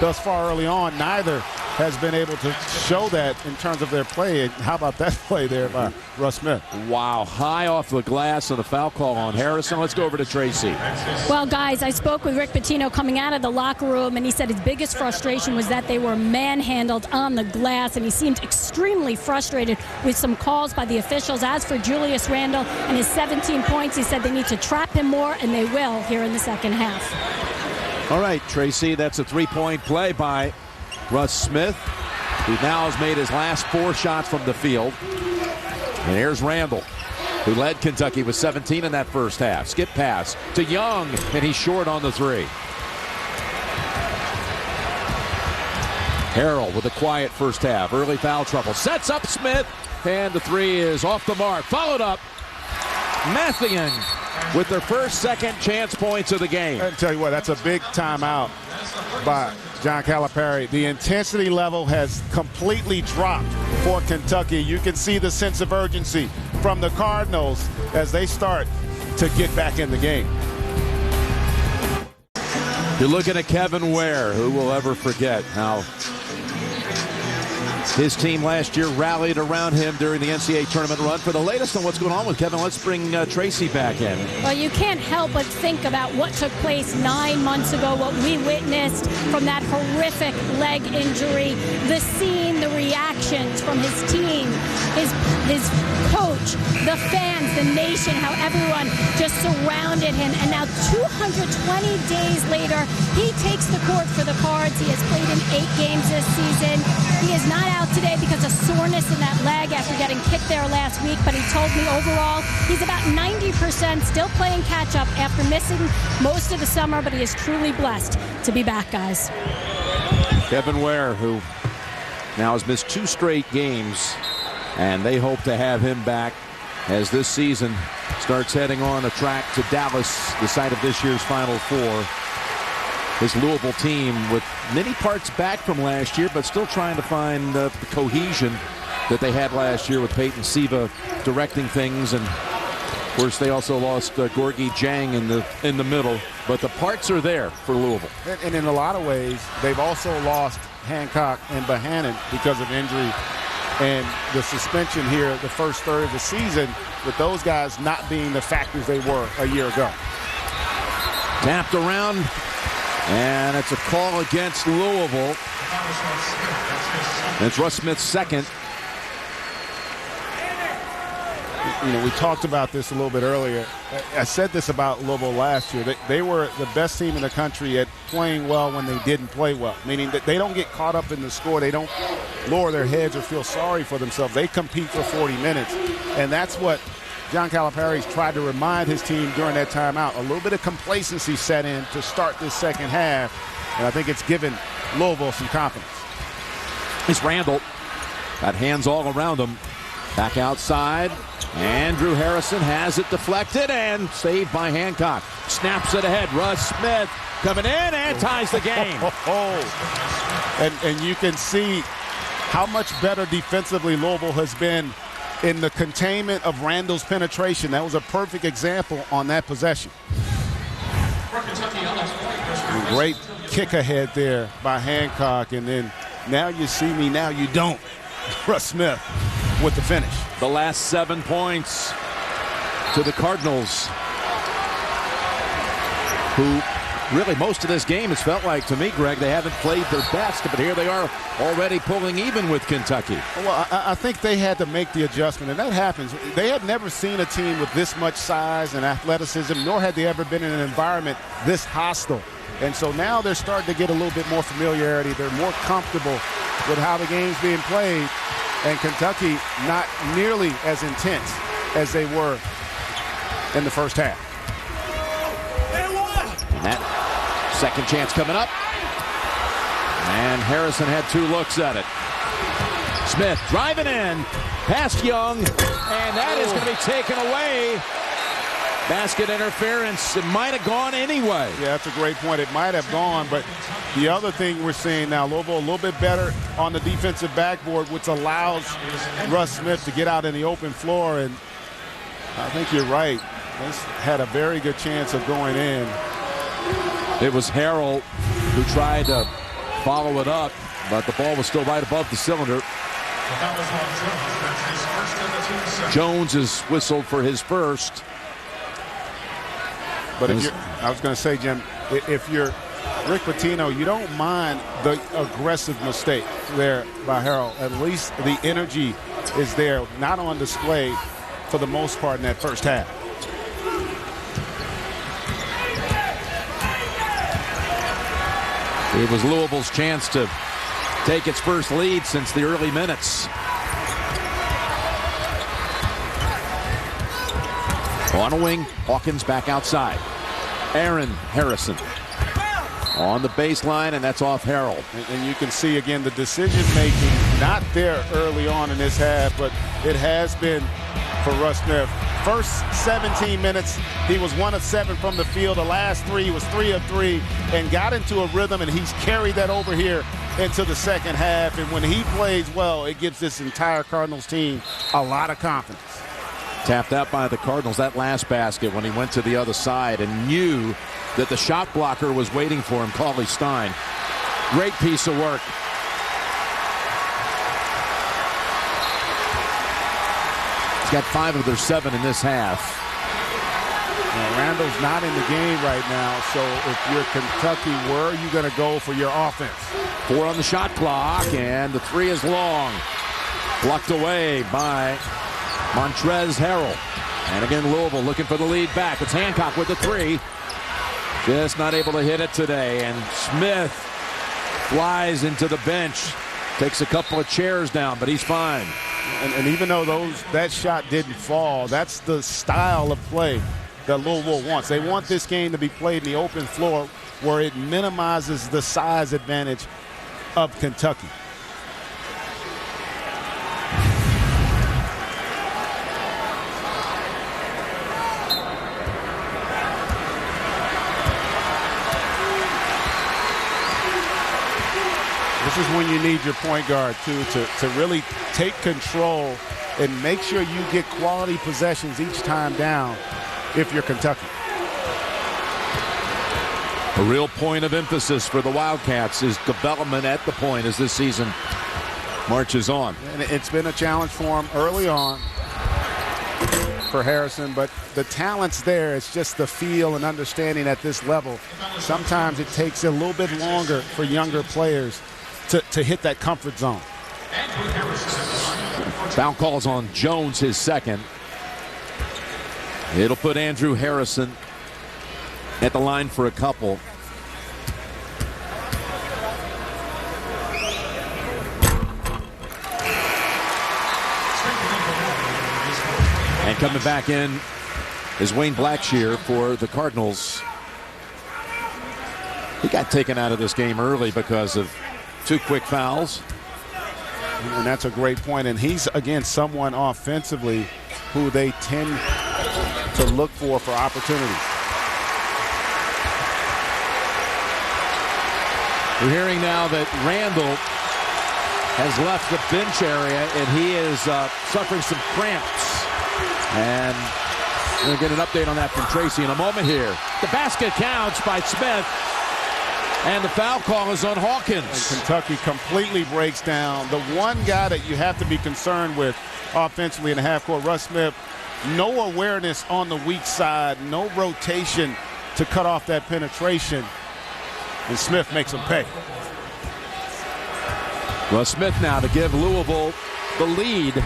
thus far early on, neither has been able to show that in terms of their play. And how about that play there by Russ Smith? Wow, high off the glass and a foul call on Harrison. Let's go over to Tracy. Well, guys, I spoke with Rick Pitino coming out of the locker room, and he said his biggest frustration was that they were manhandled on the glass, and he seemed extremely frustrated with some calls by the officials. As for Julius Randle and his 17 points, he said they need to trap him more, and they will here in the second half. All right, Tracy, that's a 3-point play by Russ Smith, who now has made his last 4 shots from the field. And here's Randle, who led Kentucky with 17 in that first half. Skip pass to Young, and he's short on the 3. Harrell with a quiet first half. Early foul trouble. Sets up Smith, and the 3 is off the mark. Followed up. Mathian with their first second chance points of the game. I tell you what, that's a big timeout by John Calipari. The intensity level has completely dropped for Kentucky. You can see the sense of urgency from the Cardinals as they start to get back in the game. You're looking at Kevin Ware. Who will ever forget how his team last year rallied around him during the NCAA tournament run. For the latest on what's going on with Kevin, let's bring Tracy back in. Well, you can't help but think about what took place 9 months ago, what we witnessed from that horrific leg injury, the scene, the reactions from his team, his coach, the fans, the nation, how everyone just surrounded him. And now 220 days later, he takes the court for the Cards. He has played in 8 games this season. He is not out today because of soreness in that leg after getting kicked there last week, but he told me overall he's about 90% still playing catch-up after missing most of the summer, but he is truly blessed to be back, guys. Kevin Ware, who now has missed 2 straight games, and they hope to have him back as this season starts heading on a track to Dallas, the site of this year's Final Four. This Louisville team with many parts back from last year, but still trying to find the cohesion that they had last year with Peyton Siva directing things. And of course, they also lost Gorgie Jang in the middle. But the parts are there for Louisville. And in a lot of ways, they've also lost Hancock and Bohannon because of injury and the suspension here the first third of the season, with those guys not being the factors they were a year ago. Tapped around. And it's a call against Louisville. It's Russ Smith's second. we talked about this a little bit earlier. I said this about Louisville last year. They were the best team in the country at playing well when they didn't play well, meaning that they don't get caught up in the score. They don't lower their heads or feel sorry for themselves. They compete for 40 minutes, and that's what John Calipari's tried to remind his team during that timeout. A little bit of complacency set in to start this second half, and I think it's given Louisville some confidence. It's Randall. Got hands all around him. Back outside. Andrew Harrison has it deflected and saved by Hancock. Snaps it ahead. Russ Smith coming in and ties the game. And you can see how much better defensively Louisville has been in the containment of Randall's penetration. That was a perfect example on that possession. Great kick ahead there by Hancock, and then now you see me, now you don't. Russ Smith with the finish. The last 7 points to the Cardinals, who really most of this game has felt like, to me, Greg, they haven't played their best, but here they are already pulling even with Kentucky. Well, I think they had to make the adjustment, and that happens. They had never seen a team with this much size and athleticism, nor had they ever been in an environment this hostile. And so now they're starting to get a little bit more familiarity. They're more comfortable with how the game's being played. And Kentucky not nearly as intense as they were in the first half. And that second chance coming up. And Harrison had 2 looks at it. Smith driving in, past Young, and that is going to be taken away. Basket interference. It might have gone anyway. Yeah, that's a great point. It might have gone, but the other thing we're seeing now, Louisville a little bit better on the defensive backboard, which allows Russ Smith to get out in the open floor, and I think you're right. This had a very good chance of going in. It was Harrell who tried to follow it up, but the ball was still right above the cylinder. Jones is whistled for his first. But if you're, I was going to say, Jim, if you're Rick Pitino, you don't mind the aggressive mistake there by Harrell. At least the energy is there, not on display for the most part in that first half. It was Louisville's chance to take its first lead since the early minutes. On a wing, Hawkins back outside. Aaron Harrison on the baseline, and that's off Harrell. And you can see, again, the decision-making not there early on in this half, but it has been for Russ Smith. First 17 minutes, he was 1 of 7 from the field. The last 3, he was 3 of 3 and got into a rhythm, and he's carried that over here into the second half. And when he plays well, it gives this entire Cardinals team a lot of confidence. Tapped out by the Cardinals, that last basket when he went to the other side and knew that the shot blocker was waiting for him, Cauley Stein. Great piece of work. He's got 5 of their 7 in this half. Now, Randall's not in the game right now, so if you're Kentucky, where are you going to go for your offense? 4 on the shot clock, and the 3 is long. Blocked away by Montrezl Harrell. And again, Louisville looking for the lead back. It's Hancock with the 3. Just not able to hit it today. And Smith flies into the bench. Takes a couple of chairs down, but he's fine. And even though that shot didn't fall, that's the style of play that Louisville wants. They want this game to be played in the open floor where it minimizes the size advantage of Kentucky. This is when you need your point guard, too, to really take control and make sure you get quality possessions each time down if you're Kentucky. A real point of emphasis for the Wildcats is development at the point as this season marches on. And it's been a challenge for him early on for Harrison, but the talent's there. It's just the feel and understanding at this level. Sometimes it takes a little bit longer for younger players to hit that comfort zone. Foul calls on Jones, his second. It'll put Andrew Harrison at the line for a couple. And coming back in is Wayne Blackshear for the Cardinals. He got taken out of this game early because of 2 quick fouls. And that's a great point. And he's, again, someone offensively who they tend to look for opportunities. We're hearing now that Randall has left the bench area, and he is suffering some cramps. And we're going to get an update on that from Tracy in a moment here. The basket counts by Smith. And the foul call is on Hawkins. And Kentucky completely breaks down. The one guy that you have to be concerned with offensively in the half court, Russ Smith, no awareness on the weak side, no rotation to cut off that penetration. And Smith makes him pay. Well, Smith now to give Louisville the lead.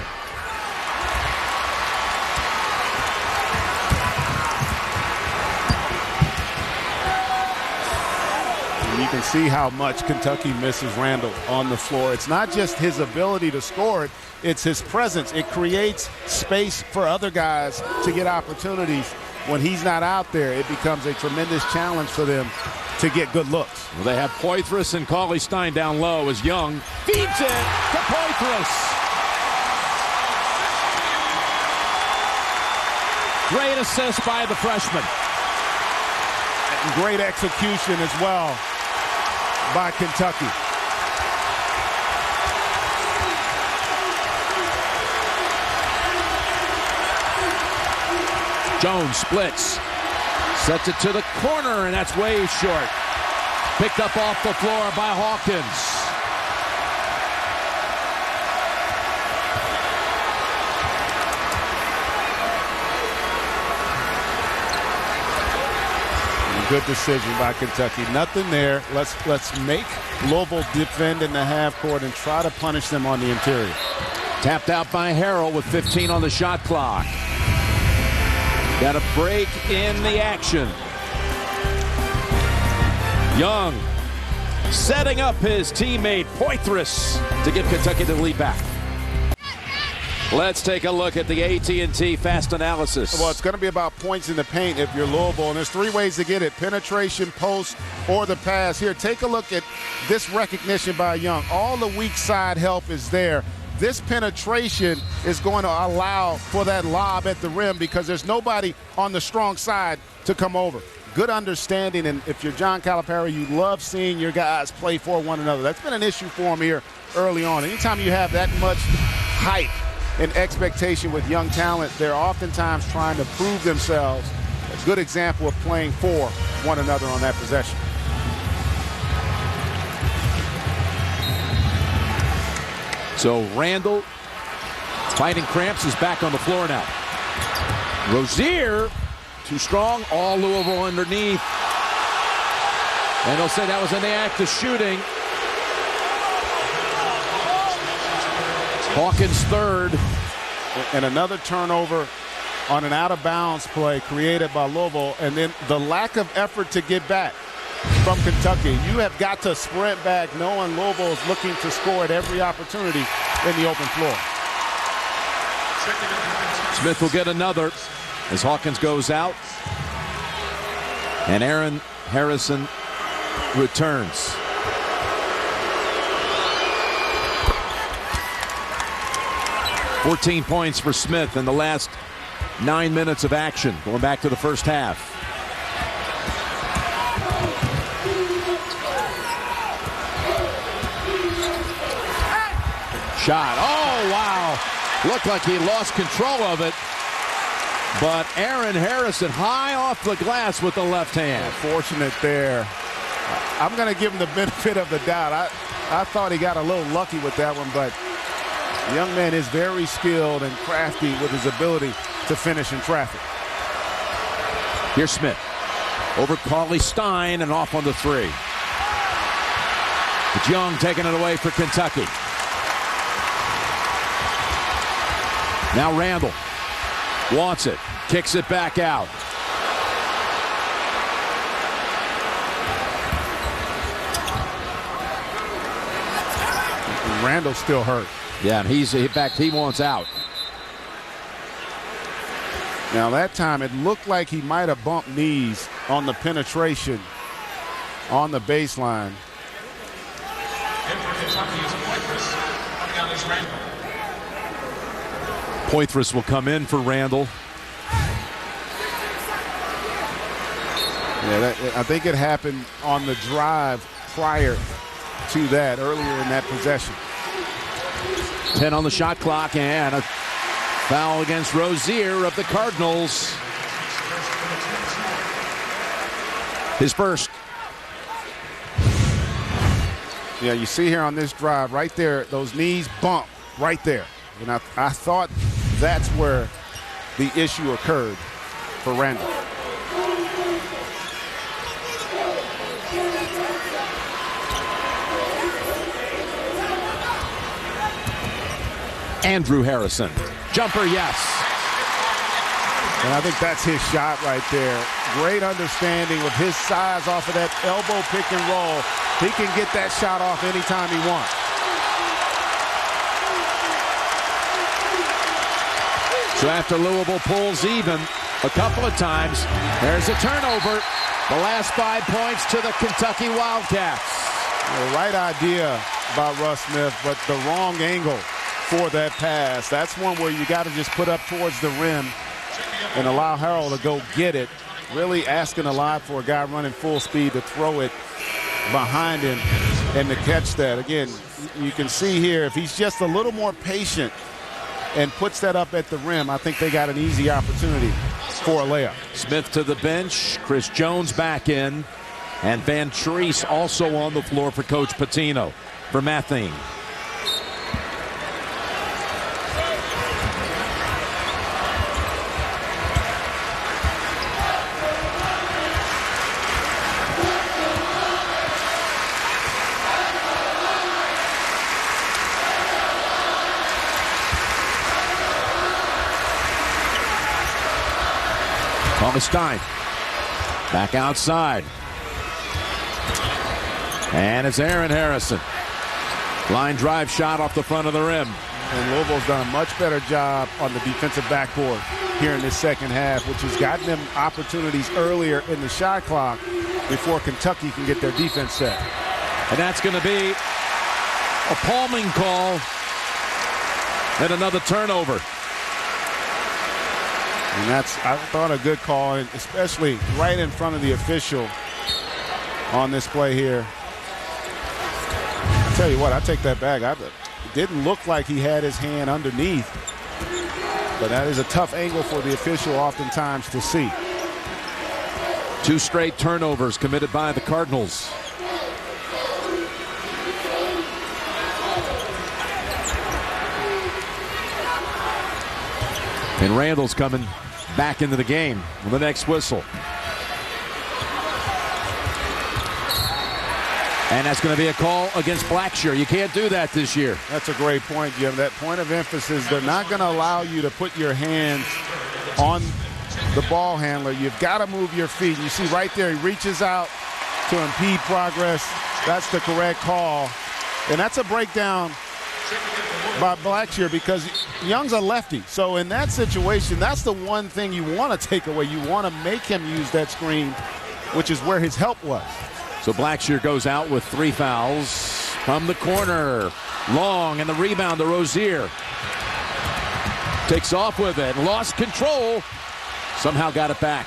You can see how much Kentucky misses Randall on the floor. It's not just his ability to score it, it's his presence. It creates space for other guys to get opportunities. When he's not out there, it becomes a tremendous challenge for them to get good looks. Well, they have Poitras and Cauley Stein down low as Young feeds it to Poitras. Great assist by the freshman. And great execution as well by Kentucky. Jones splits, sets it to the corner, and that's way short. Picked up off the floor by Hawkins. Good decision by Kentucky. Nothing there. Let's make Louisville defend in the half court and try to punish them on the interior. Tapped out by Harrell with 15 on the shot clock. Got a break in the action. Young setting up his teammate Poitras to give Kentucky the lead back. Let's take a look at the AT&T fast analysis. Well, it's going to be about points in the paint if you're Louisville, and there's 3 ways to get it: penetration, post, or the pass. Here, take a look at this recognition by Young. All the weak side help is there. This penetration is going to allow for that lob at the rim because there's nobody on the strong side to come over. Good understanding, and if you're John Calipari, you love seeing your guys play for one another. That's been an issue for him here early on. Anytime you have that much height and expectation with young talent, they're oftentimes trying to prove themselves. A good example of playing for one another on that possession. So Randall, fighting cramps, is back on the floor now. Rozier, too strong, all Louisville underneath. And they'll say that was in the act of shooting. Hawkins third. And another turnover on an out-of-bounds play created by Louisville, and then the lack of effort to get back from Kentucky. You have got to sprint back knowing Louisville is looking to score at every opportunity in the open floor. Smith will get another as Hawkins goes out. And Aaron Harrison returns. $14 points for Smith in the last 9 minutes of action, going back to the first half. Shot. Oh, wow. Looked like he lost control of it. But Aaron Harrison high off the glass with the left hand. Fortunate there. I'm going to give him the benefit of the doubt. I thought he got a little lucky with that one, but the young man is very skilled and crafty with his ability to finish in traffic. Here's Smith. Over Cauley Stein and off on the three. It's Young taking it away for Kentucky. Now Randall. Wants it. Kicks it back out. Randall's still hurt. Yeah, and in fact, he wants out. Now that time it looked like he might have bumped knees on the penetration on the baseline. Poitras will come in for Randall. Yeah, I think it happened on the drive prior to that, earlier in that possession. 10 on the shot clock, and a foul against Rozier of the Cardinals. His first. Yeah, you see here on this drive right there, those knees bump right there. And I thought that's where the issue occurred for Randall. Andrew Harrison. Jumper, yes. And I think that's his shot right there. Great understanding with his size off of that elbow pick and roll. He can get that shot off anytime he wants. So after Louisville pulls even a couple of times, there's a turnover. The last 5 points to the Kentucky Wildcats. The right idea by Russ Smith, but the wrong angle for that pass. That's one where you got to just put up towards the rim and allow Harrell to go get it. Really asking a lot for a guy running full speed to throw it behind him and to catch that. Again, you can see here, if he's just a little more patient and puts that up at the rim, I think they got an easy opportunity for a layup. Smith to the bench, Chris Jones back in, and Van Treese also on the floor for Coach Pitino for Mathine. Stein back outside, and it's Aaron Harrison. Line drive shot off the front of the rim. And Louisville's done a much better job on the defensive backboard here in this second half, which has gotten them opportunities earlier in the shot clock before Kentucky can get their defense set. And that's going to be a palming call and another turnover. And that's, I thought, a good call, especially right in front of the official on this play here. I'll tell you what, I take that back. It didn't look like he had his hand underneath, but that is a tough angle for the official oftentimes to see. 2 straight turnovers committed by the Cardinals. And Randall's coming back into the game with the next whistle. And that's going to be a call against Blackshear. You can't do that this year. That's a great point, Jim. That point of emphasis, they're not going to allow you to put your hands on the ball handler. You've got to move your feet. You see right there, he reaches out to impede progress. That's the correct call. And that's a breakdown by Blackshear because Young's a lefty. So in that situation, that's the one thing you want to take away. You want to make him use that screen, which is where his help was. So Blackshear goes out with 3 fouls from the corner. Long, and the rebound to Rozier. Takes off with it. Lost control. Somehow got it back.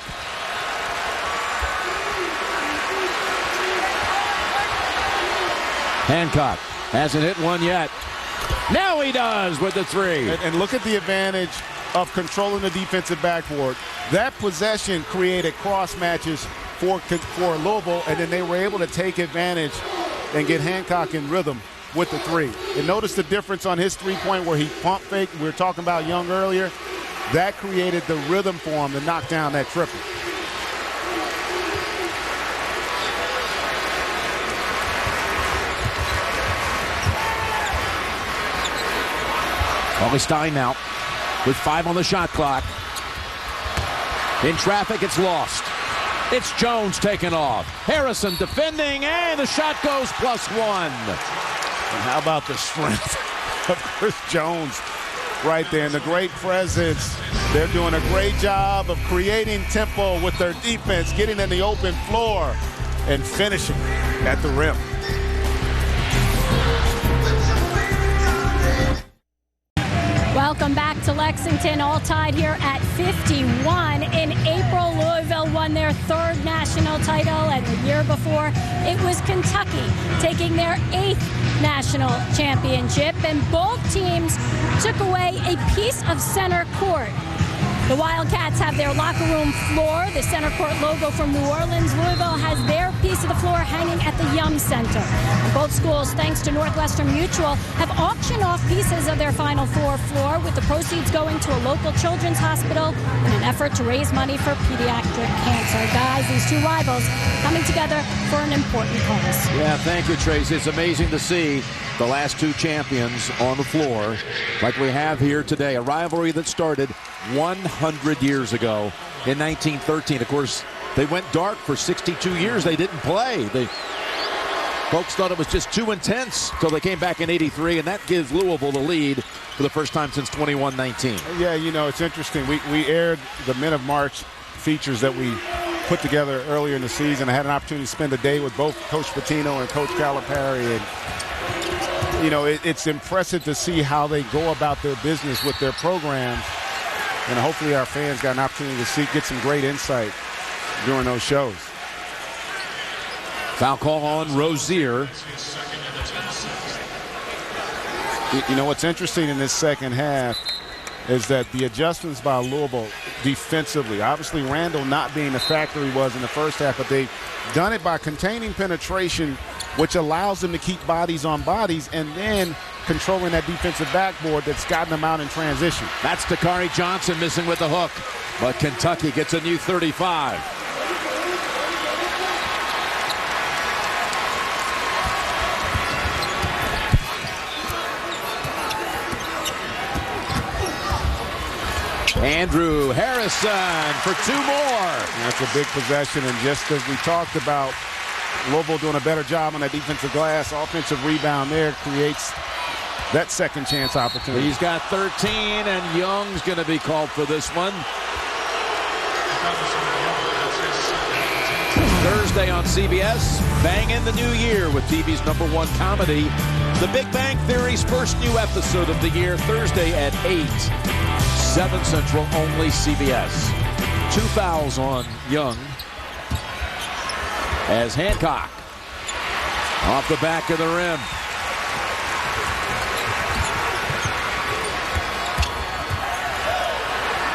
Hancock hasn't hit one yet. Now he does with the 3. And look at the advantage of controlling the defensive backboard. That possession created cross matches for Louisville, and then they were able to take advantage and get Hancock in rhythm with the 3. And notice the difference on his 3-point where he pump faked. We were talking about Young earlier. That created the rhythm for him to knock down that triple. Stein now with 5 on the shot clock. In traffic, it's lost. It's Jones taking off. Harrison defending, and the shot goes +1. And how about the strength of Chris Jones right there, and the great presence. They're doing a great job of creating tempo with their defense, getting in the open floor and finishing at the rim. Welcome back to Lexington, all tied here at 51. In April, Louisville won their 3rd national title, and the year before, it was Kentucky taking their 8th national championship, and both teams took away a piece of center court. The Wildcats have their locker room floor, the center court logo from New Orleans. Louisville has their piece of the floor hanging at the Yum Center. And both schools, thanks to Northwestern Mutual, have auctioned off pieces of their Final Four floor, with the proceeds going to a local children's hospital in an effort to raise money for pediatric cancer. Guys, these two rivals coming together for an important cause. Yeah, thank you, Tracy. It's amazing to see the last two champions on the floor like we have here today. A rivalry that started 100 years ago in 1913. Of course, they went dark for 62 years. They didn't play. Folks thought it was just too intense until they came back in '83, and that gives Louisville the lead for the first time since 21-19. Yeah, you know, it's interesting. We aired the Men of March features that we put together earlier in the season. I had an opportunity to spend a day with both Coach Pitino and Coach Calipari, and you know, it's impressive to see how they go about their business with their programs. And hopefully our fans got an opportunity to get some great insight during those shows. Foul call on Rozier. You know, what's interesting in this second half is that the adjustments by Louisville defensively, obviously Randall not being the factor he was in the first half, but they've done it by containing penetration, which allows them to keep bodies on bodies, and then controlling that defensive backboard that's gotten them out in transition. That's Takari Johnson missing with the hook, but Kentucky gets a new 35. Andrew Harrison for 2 more. That's a big possession, and just as we talked about, Louisville doing a better job on that defensive glass, offensive rebound there creates that second chance opportunity. He's got 13, and Young's going to be called for this one. Thursday on CBS, bang in the new year with TV's #1 comedy, The Big Bang Theory's first new episode of the year, Thursday at 8, 7 Central, only CBS. 2 fouls on Young as Hancock off the back of the rim.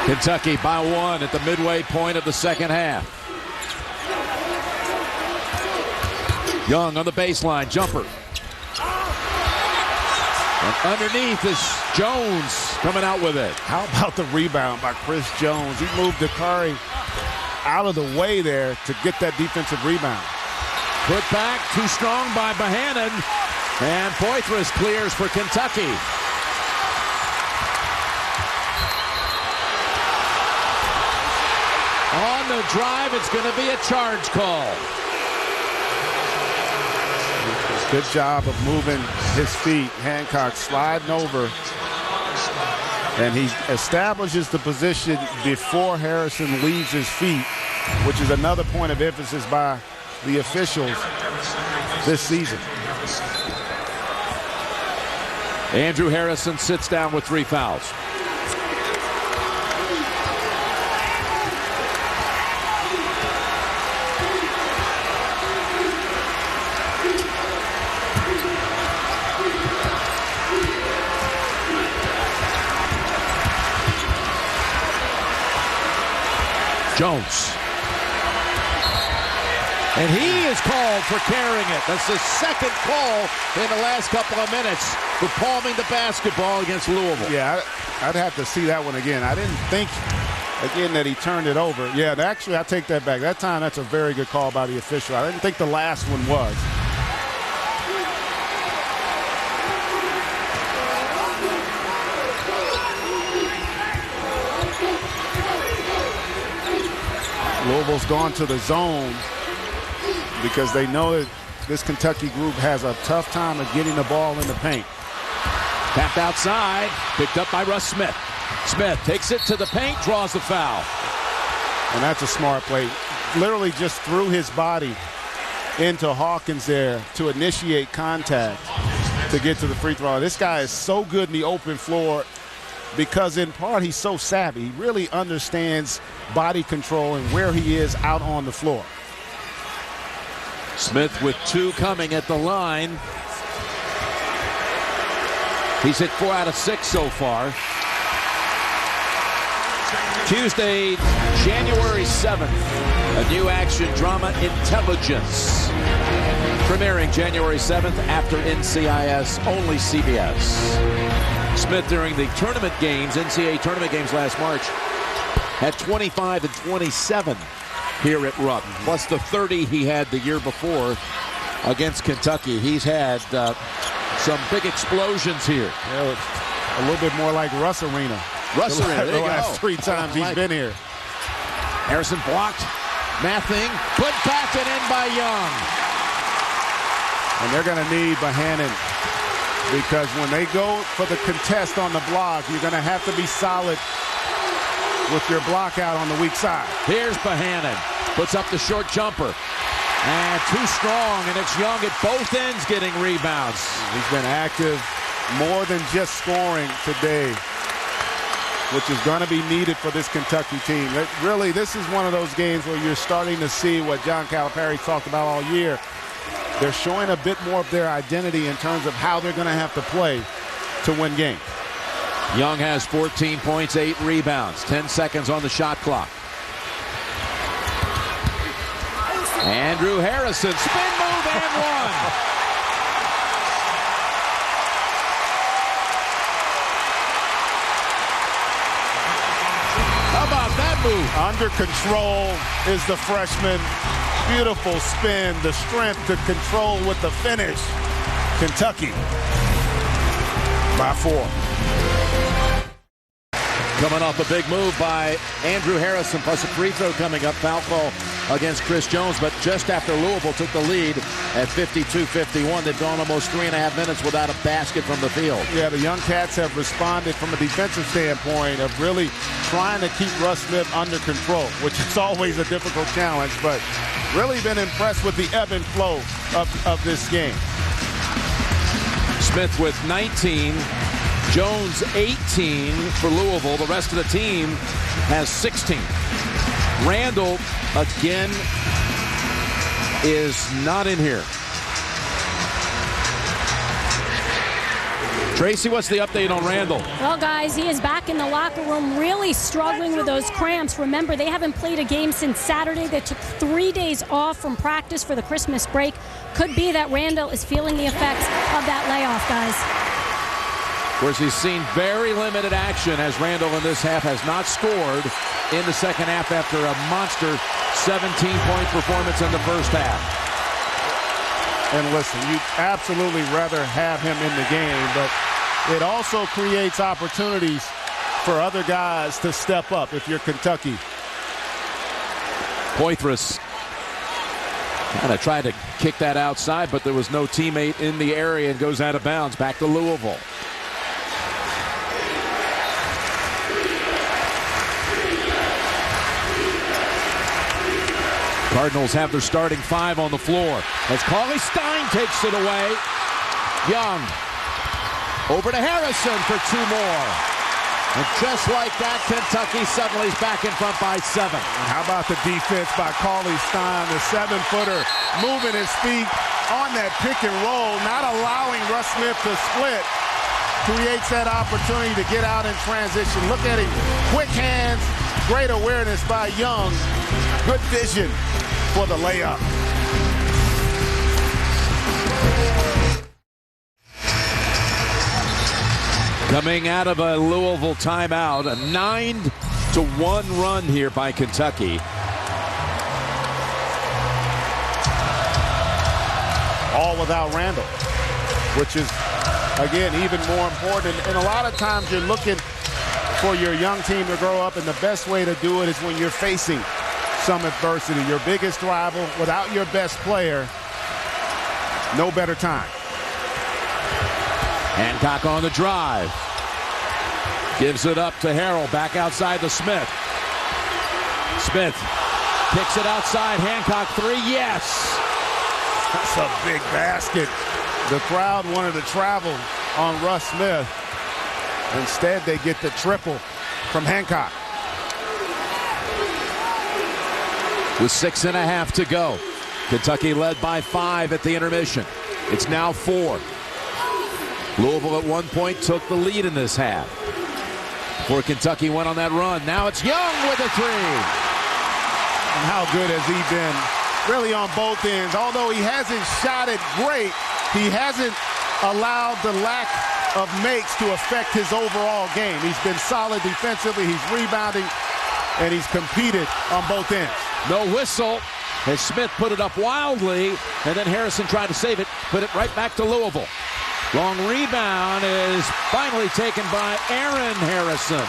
Kentucky by 1 at the midway point of the second half. Young on the baseline, jumper. And underneath is Jones coming out with it. How about the rebound by Chris Jones? He moved Dakari out of the way there to get that defensive rebound. Put back, too strong by Bohannon. And Poitras clears for Kentucky. On the drive, it's going to be a charge call. Good job of moving his feet. Hancock sliding over. And he establishes the position before Harrison leaves his feet, which is another point of emphasis by the officials this season. Andrew Harrison sits down with 3 fouls. Jones. And he is called for carrying it. That's the second call in the last couple of minutes for palming the basketball against Louisville. Yeah, I'd have to see that one again. I didn't think, again, that he turned it over. Yeah, actually, I take that back. That time, that's a very good call by the official. I didn't think the last one was. Louisville's gone to the zone because they know that this Kentucky group has a tough time of getting the ball in the paint. Tapped outside, picked up by Russ Smith. Smith takes it to the paint, draws the foul. And that's a smart play. Literally just threw his body into Hawkins there to initiate contact to get to the free throw. This guy is so good in the open floor because in part he's so savvy. He really understands body control and where he is out on the floor. Smith with 2 coming at the line. He's hit 4 out of 6 so far. Tuesday, January 7th, a new action drama, Intelligence. Premiering January 7th after NCIS, only CBS. Smith during the tournament games, NCAA tournament games last March, had 25 and 27 here at Rupp, plus the 30 he had the year before against Kentucky. He's had some big explosions here. Yeah, a little bit more like Russ Arena. Russ Arena, the last 3 times he's been here. Harrison blocked. Mathing put back and in by Young. And they're going to need Bohannon because when they go for the contest on the block, you're going to have to be solid with your block out on the weak side. Here's Bohannon. Puts up the short jumper. And too strong, and it's Young at both ends getting rebounds. He's been active more than just scoring today, which is going to be needed for this Kentucky team. Really, this is one of those games where you're starting to see what John Calipari talked about all year. They're showing a bit more of their identity in terms of how they're going to have to play to win games. Young has 14 points, 8 rebounds, 10 seconds on the shot clock. Andrew Harrison, spin move and one. How about that move? Under control is the freshman. Beautiful spin, the strength to control with the finish. Kentucky by 4. Coming off a big move by Andrew Harrison, plus a free throw coming up. Foul call against Chris Jones, but just after Louisville took the lead at 52-51, they've gone almost 3.5 minutes without a basket from the field. Yeah, the young cats have responded from a defensive standpoint of really trying to keep Russ Smith under control, which is always a difficult challenge, but really been impressed with the ebb and flow of this game. Smith with 19. Jones 18 for Louisville. The rest of the team has 16. Randall, again, is not in here. Tracy, what's the update on Randall? Well, guys, he is back in the locker room really struggling with those cramps. Remember, they haven't played a game since Saturday. They took 3 days off from practice for the Christmas break. Could be that Randall is feeling the effects of that layoff, guys. Of course, he's seen very limited action as Randall in this half has not scored in the second half after a monster 17-point performance in the first half. And listen, you'd absolutely rather have him in the game, but it also creates opportunities for other guys to step up if you're Kentucky. Poitras kind of tried to kick that outside, but there was no teammate in the area and goes out of bounds. Back to Louisville. Cardinals have their starting 5 on the floor as Cauley Stein takes it away. Young over to Harrison for 2 more. And just like that, Kentucky suddenly is back in front by 7. And how about the defense by Cauley Stein, the 7-footer, moving his feet on that pick and roll, not allowing Russ Smith to split. Creates that opportunity to get out in transition. Look at him. Quick hands, great awareness by Young. Good vision for the layup. Coming out of a Louisville timeout, a 9-1 run here by Kentucky. All without Randall, which is, again, even more important. And a lot of times you're looking for your young team to grow up, and the best way to do it is when you're facing some adversity. Your biggest rival, without your best player, no better time. Hancock on the drive. Gives it up to Harrell, back outside to Smith. Smith kicks it outside. Hancock three, yes. That's a big basket. The crowd wanted to travel on Russ Smith. Instead, they get the triple from Hancock. With 6.5 to go. Kentucky led by 5 at the intermission. It's now 4. Louisville at one point took the lead in this half. Before Kentucky went on that run. Now it's Young with a three. And how good has he been really on both ends? Although he hasn't shot it great, he hasn't allowed the lack of makes to affect his overall game. He's been solid defensively, he's rebounding, and he's competed on both ends. No whistle as Smith put it up wildly, and then Harrison tried to save it, put it right back to Louisville. Long rebound is finally taken by Aaron Harrison.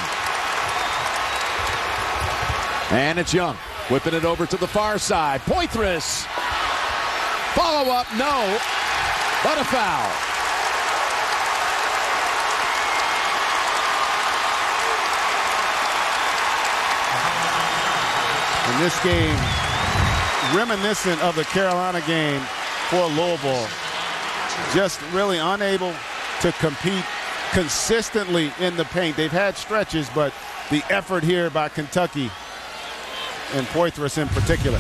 And it's Young, whipping it over to the far side. Poitras, follow up, no, but a foul. In this game, reminiscent of the Carolina game for Louisville, just really unable to compete consistently in the paint. They've had stretches, but the effort here by Kentucky and Poitras in particular.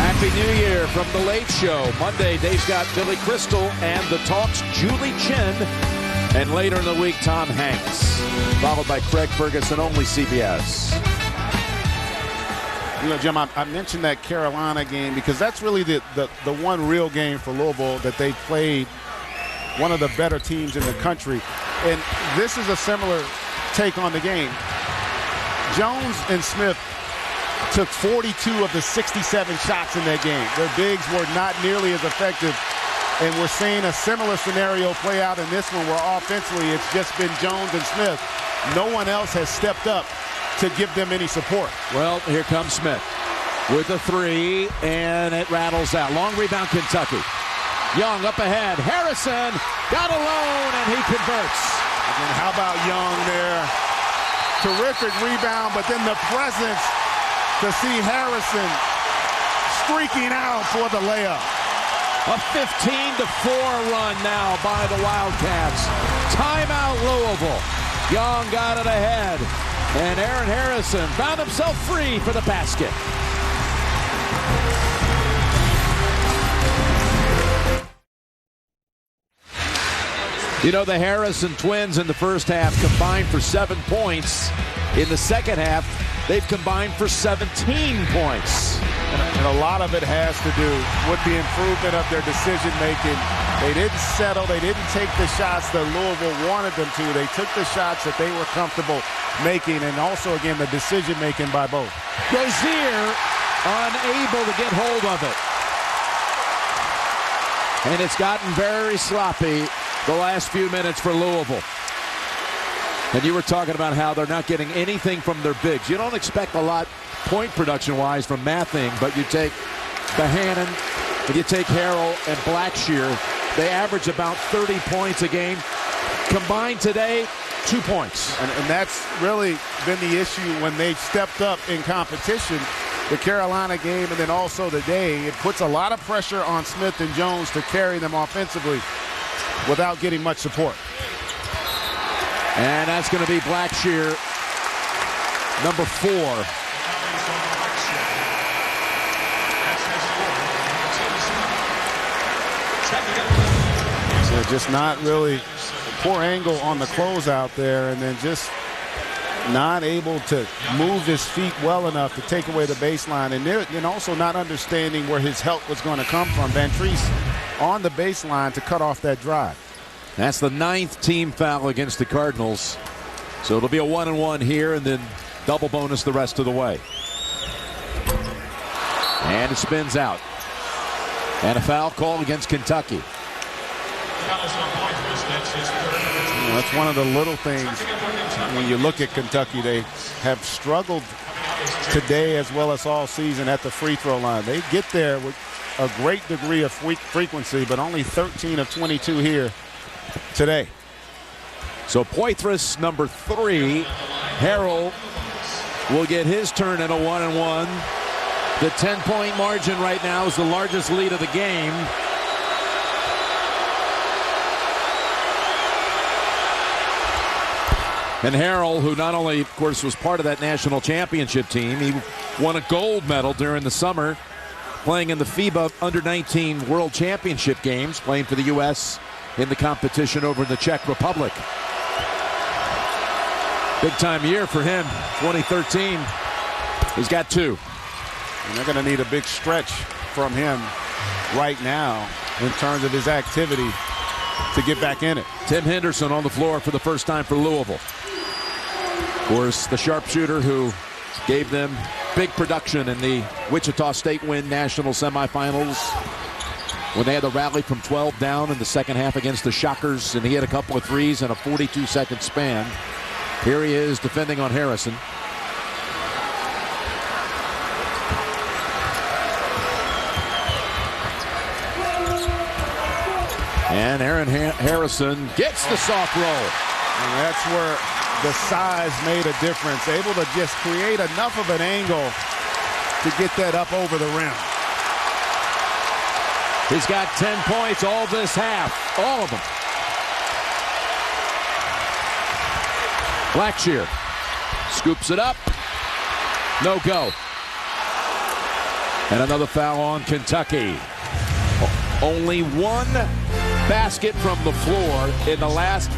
Happy New Year from The Late Show. Monday, Dave's got Billy Crystal and The Talk's Julie Chin. And later in the week, Tom Hanks. Followed by Craig Ferguson, only CBS. You know, Jim, I mentioned that Carolina game because that's really the one real game for Louisville that they played one of the better teams in the country. And this is a similar take on the game. Jones and Smith took 42 of the 67 shots in that game. Their bigs were not nearly as effective. And we're seeing a similar scenario play out in this one where offensively it's just been Jones and Smith. No one else has stepped up to give them any support. Well, here comes Smith with a three, and it rattles out. Long rebound, Kentucky. Young up ahead. Harrison got alone, and he converts. And how about Young there? Terrific rebound, but then the presence to see Harrison streaking out for the layup. A 15-4 run now by the Wildcats. Timeout Louisville. Young got it ahead. And Aaron Harrison found himself free for the basket. You know, the Harrison twins in the first half combined for 7 points. In the second half, they've combined for 17 points. And a lot of it has to do with the improvement of their decision-making. They didn't settle. They didn't take the shots that Louisville wanted them to. They took the shots that they were comfortable making, and also, again, the decision-making by both. Rozier unable to get hold of it. And it's gotten very sloppy the last few minutes for Louisville. And you were talking about how they're not getting anything from their bigs. You don't expect a lot point production-wise from Mathing, but you take Bohannon and you take Harrell and Blackshear. They average about 30 points a game. Combined today, 2 points. And that's really been the issue when they stepped up in competition. The Carolina game and then also today, it puts a lot of pressure on Smith and Jones to carry them offensively without getting much support. And that's going to be Blackshear, number 4. So just not really poor angle on the closeout there, and then just not able to move his feet well enough to take away the baseline, and also not understanding where his help was going to come from. Van Treese on the baseline to cut off that drive. That's the 9th team foul against the Cardinals. So it'll be a 1-and-1 here, and then double bonus the rest of the way. And it spins out. And a foul call against Kentucky. That's one of the little things when you look at Kentucky. They have struggled today as well as all season at the free throw line. They get there with a great degree of frequency, but only 13 of 22 here today. So Poitras, number 3. Harrell will get his turn in a 1-and-1. The 10-point margin right now is the largest lead of the game. And Harrell, who not only, of course, was part of that national championship team, he won a gold medal during the summer playing in the FIBA Under-19 World Championship games, playing for the U.S. in the competition over in the Czech Republic. Big-time year for him, 2013. He's got 2. And they're going to need a big stretch from him right now in terms of his activity to get back in it. Tim Henderson on the floor for the first time for Louisville. Of course, the sharpshooter who gave them big production in the Wichita State win national semifinals when they had the rally from 12 down in the second half against the Shockers, and he had a couple of threes in a 42-second span. Here he is defending on Harrison. And Aaron Harrison gets the soft roll. And that's where the size made a difference. Able to just create enough of an angle to get that up over the rim. He's got 10 points all this half. All of them. Blackshear scoops it up. No go. And another foul on Kentucky. Only one basket from the floor in the last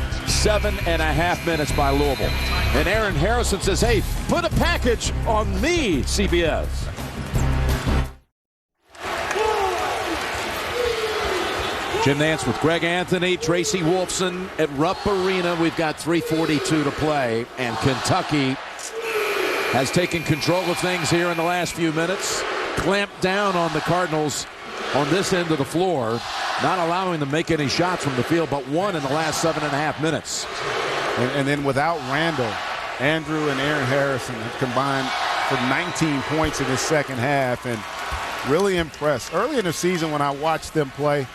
7.5 minutes by Louisville. And Aaron Harrison says, hey, put a package on me, CBS. Jim Nance with Greg Anthony, Tracy Wolfson at Rupp Arena. We've got 3:42 to play, and Kentucky has taken control of things here in the last few minutes, clamped down on the Cardinals on this end of the floor, not allowing them to make any shots from the field, but one in the last 7.5 minutes. And then without Randall, Andrew and Aaron Harrison have combined for 19 points in the second half, and really impressed. Early in the season when I watched them play,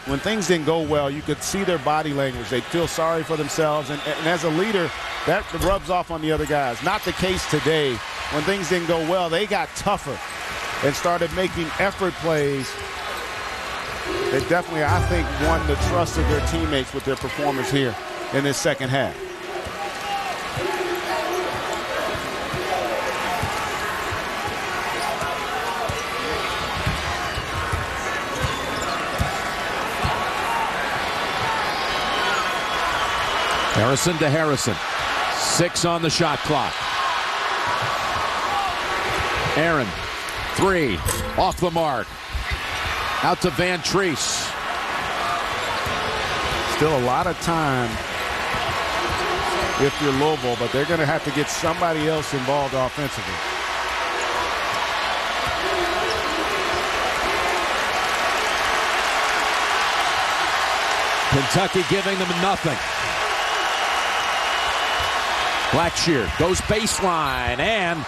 when things didn't go well, you could see their body language. They'd feel sorry for themselves, and as a leader, that rubs off on the other guys. Not the case today. When things didn't go well, they got tougher and started making effort plays. They definitely, I think, won the trust of their teammates with their performance here in this second half. Harrison to Harrison. 6 on the shot clock. Aaron, 3, off the mark. Out to Van Treese. Still a lot of time if you're Louisville, but they're going to have to get somebody else involved offensively. Kentucky giving them nothing. Blackshear goes baseline and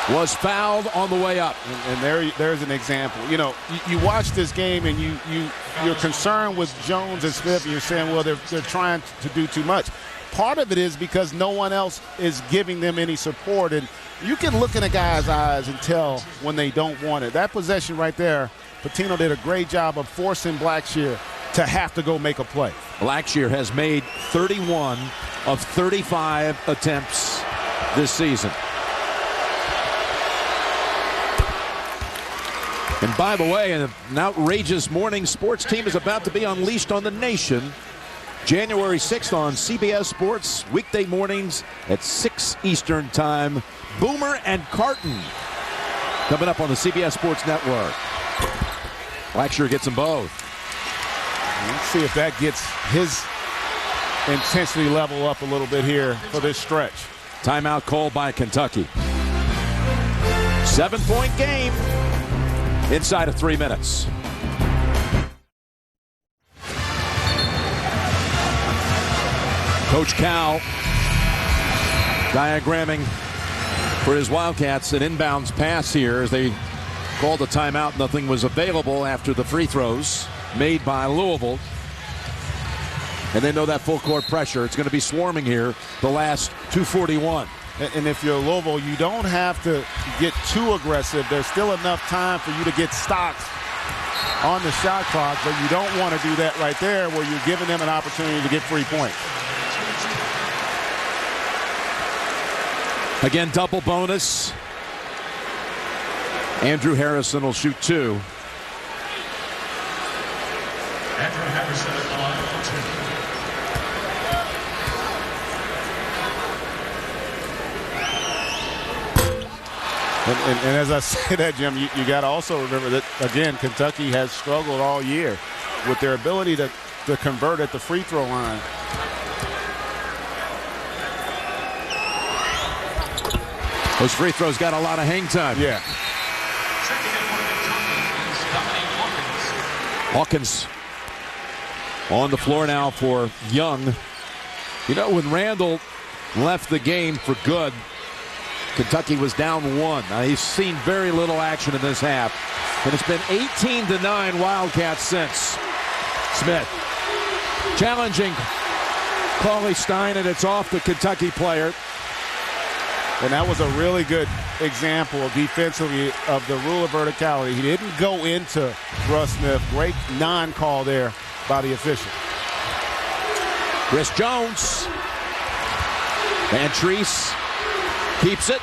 was fouled on the way up. And there's an example. You know, you watch this game and you're concerned with Jones and Smith, and you're saying, well, they're trying to do too much. Part of it is because no one else is giving them any support, and you can look in a guy's eyes and tell when they don't want it. That possession right there, Pitino did a great job of forcing Blackshear to have to go make a play. Blackshear has made 31 of 35 attempts this season. And by the way, an outrageous morning sports team is about to be unleashed on the nation. January 6th on CBS Sports, weekday mornings at 6 Eastern Time. Boomer and Carton coming up on the CBS Sports Network. Blackshear gets them both. Let's see if that gets his intensity level up a little bit here for this stretch. Timeout called by Kentucky. 7-point game inside of 3 minutes. Coach Cal diagramming for his Wildcats an inbounds pass here as they called a timeout. Nothing was available after the free throws made by Louisville. And they know that full court pressure. It's going to be swarming here the last 2:41. And if you're Louisville, you don't have to get too aggressive. There's still enough time for you to get stocks on the shot clock, but you don't want to do that right there where you're giving them an opportunity to get free points. Again, double bonus. Andrew Harrison will shoot 2. Andrew Harrison at the line for 2. And as I say that, Jim, you got to also remember that, again, Kentucky has struggled all year with their ability to convert at the free throw line. Those free throws got a lot of hang time. Yeah. Hawkins on the floor now for Young. You know, when Randall left the game for good, Kentucky was down 1. Now, he's seen very little action in this half. And it's been 18-9 Wildcats since. Smith challenging Cauley Stein, and it's off the Kentucky player. And that was a really good example defensively of the rule of verticality. He didn't go into Russ Smith. Great non-call there by the official. Chris Jones. Van Treese keeps it.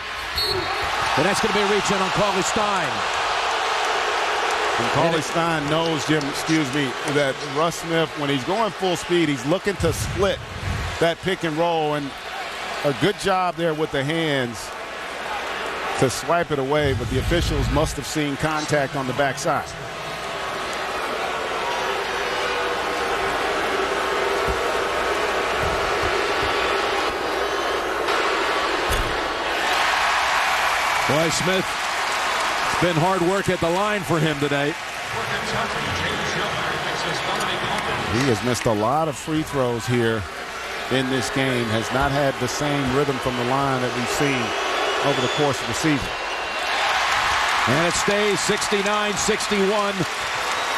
And that's going to be a reach in on Cauley Stein. And Cauley Stein knows, Jim, that Russ Smith, when he's going full speed, he's looking to split that pick and roll. And a good job there with the hands to swipe it away, but the officials must have seen contact on the backside. Boy, Smith, it's been hard work at the line for him today. He has missed a lot of free throws here in this game, has not had the same rhythm from the line that we've seen over the course of the season. And it stays 69-61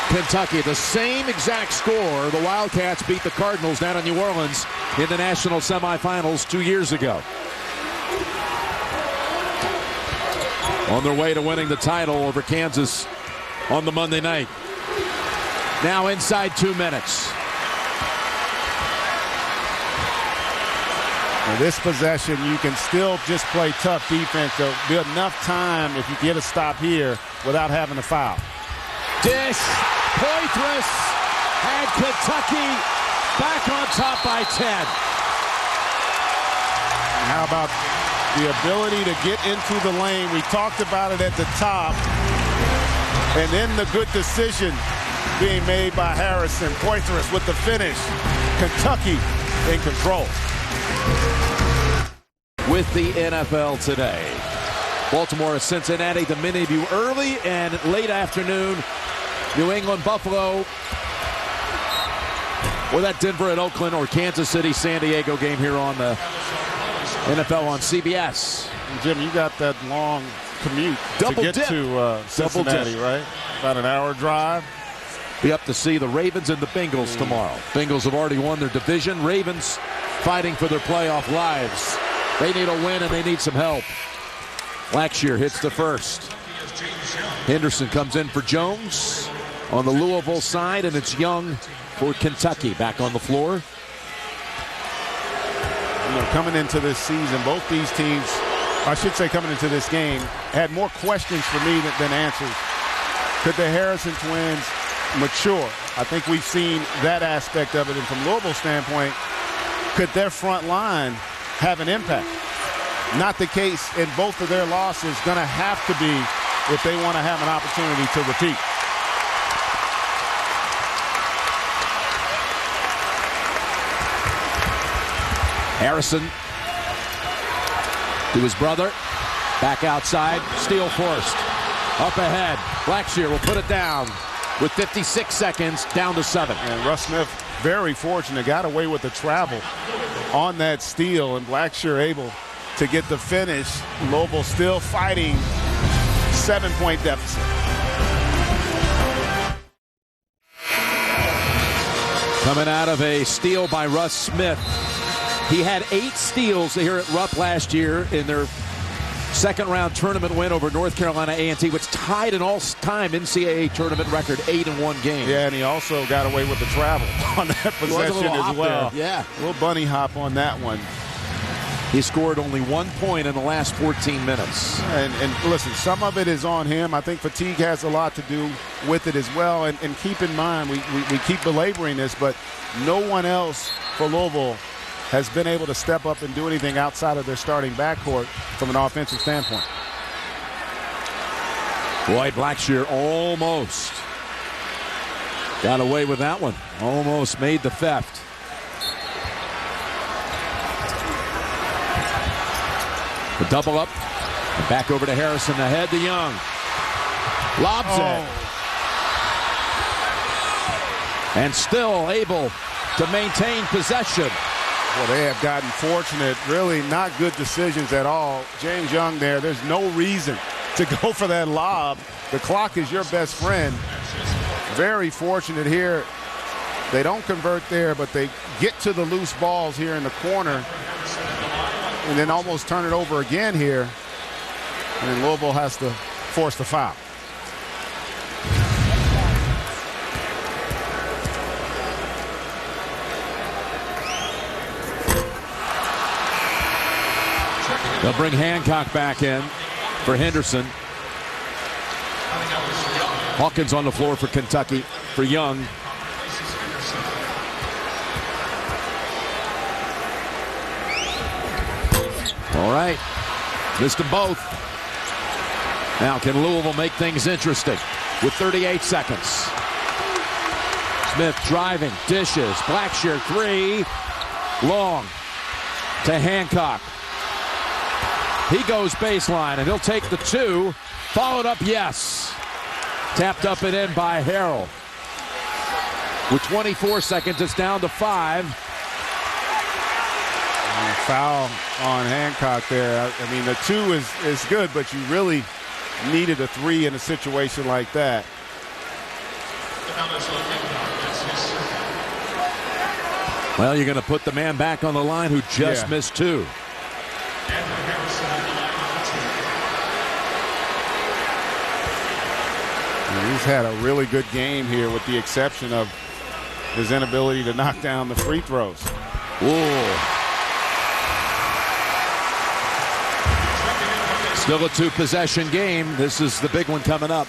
Kentucky. The same exact score. The Wildcats beat the Cardinals down in New Orleans in the national semifinals 2 years ago. On their way to winning the title over Kansas on the Monday night. Now inside 2 minutes. Now this possession, you can still just play tough defense. There'll be enough time if you get a stop here without having a foul. Dish, Poitras, and Kentucky back on top by 10. How about the ability to get into the lane? We talked about it at the top. And then the good decision being made by Harrison. Poitras with the finish. Kentucky in control. With the NFL today. Baltimore, Cincinnati, the mini-view early and late afternoon. New England, Buffalo. Or that Denver at Oakland or Kansas City, San Diego game here on the NFL on CBS. And Jim, you got that long commute to get to Cincinnati, right? About an hour drive. Be up to see the Ravens and the Bengals tomorrow. Bengals have already won their division. Ravens fighting for their playoff lives. They need a win and they need some help. Blackshear hits the first. Henderson comes in for Jones on the Louisville side, and it's Young for Kentucky back on the floor. You know, coming into this season, both these teams, I should say coming into this game, had more questions for me than answers. Could the Harrison twins mature? I think we've seen that aspect of it. And from Louisville's standpoint, could their front line have an impact? Not the case in both of their losses. Going to have to be if they want to have an opportunity to repeat. Harrison to his brother. Back outside. Steal forced. Up ahead. Blackshear will put it down with 56 seconds, down to 7. And Russ Smith very fortunate. Got away with the travel on that steal, and Blackshear able to get the finish. Louisville still fighting 7-point deficit. Coming out of a steal by Russ Smith. He had 8 steals here at Rupp last year in their second-round tournament win over North Carolina A&T, which tied an all-time NCAA tournament record, 8 in one game. Yeah, and he also got away with the travel on that possession as well. Yeah. A little bunny hop on that one. He scored only 1 point in the last 14 minutes. And listen, some of it is on him. I think fatigue has a lot to do with it as well. And keep in mind, we keep belaboring this, but no one else for Louisville has been able to step up and do anything outside of their starting backcourt from an offensive standpoint. Boy, Blackshear almost got away with that one. Almost made the theft. The double up. Back over to Harrison. Ahead to Young. Lobs it. And still able to maintain possession. Well, they have gotten fortunate. Really not good decisions at all. James Young there. There's no reason to go for that lob. The clock is your best friend. Very fortunate here. They don't convert there, but they get to the loose balls here in the corner. And then almost turn it over again here. And then Louisville has to force the foul. They'll bring Hancock back in for Henderson. Hawkins on the floor for Kentucky for Young. All right, missed them both. Now can Louisville make things interesting with 38 seconds? Smith driving, dishes, Blackshear 3, long to Hancock. He goes baseline and he'll take the 2, followed up, yes. Tapped up and in by Harrell. With 24 seconds, it's down to 5. Foul on Hancock there. I mean, the 2 is good, but you really needed a 3 in a situation like that. Well, you're going to put the man back on the line who just missed 2. And he's had a really good game here with the exception of his inability to knock down the free throws. Whoa. Still a 2-possession game. This is the big one coming up.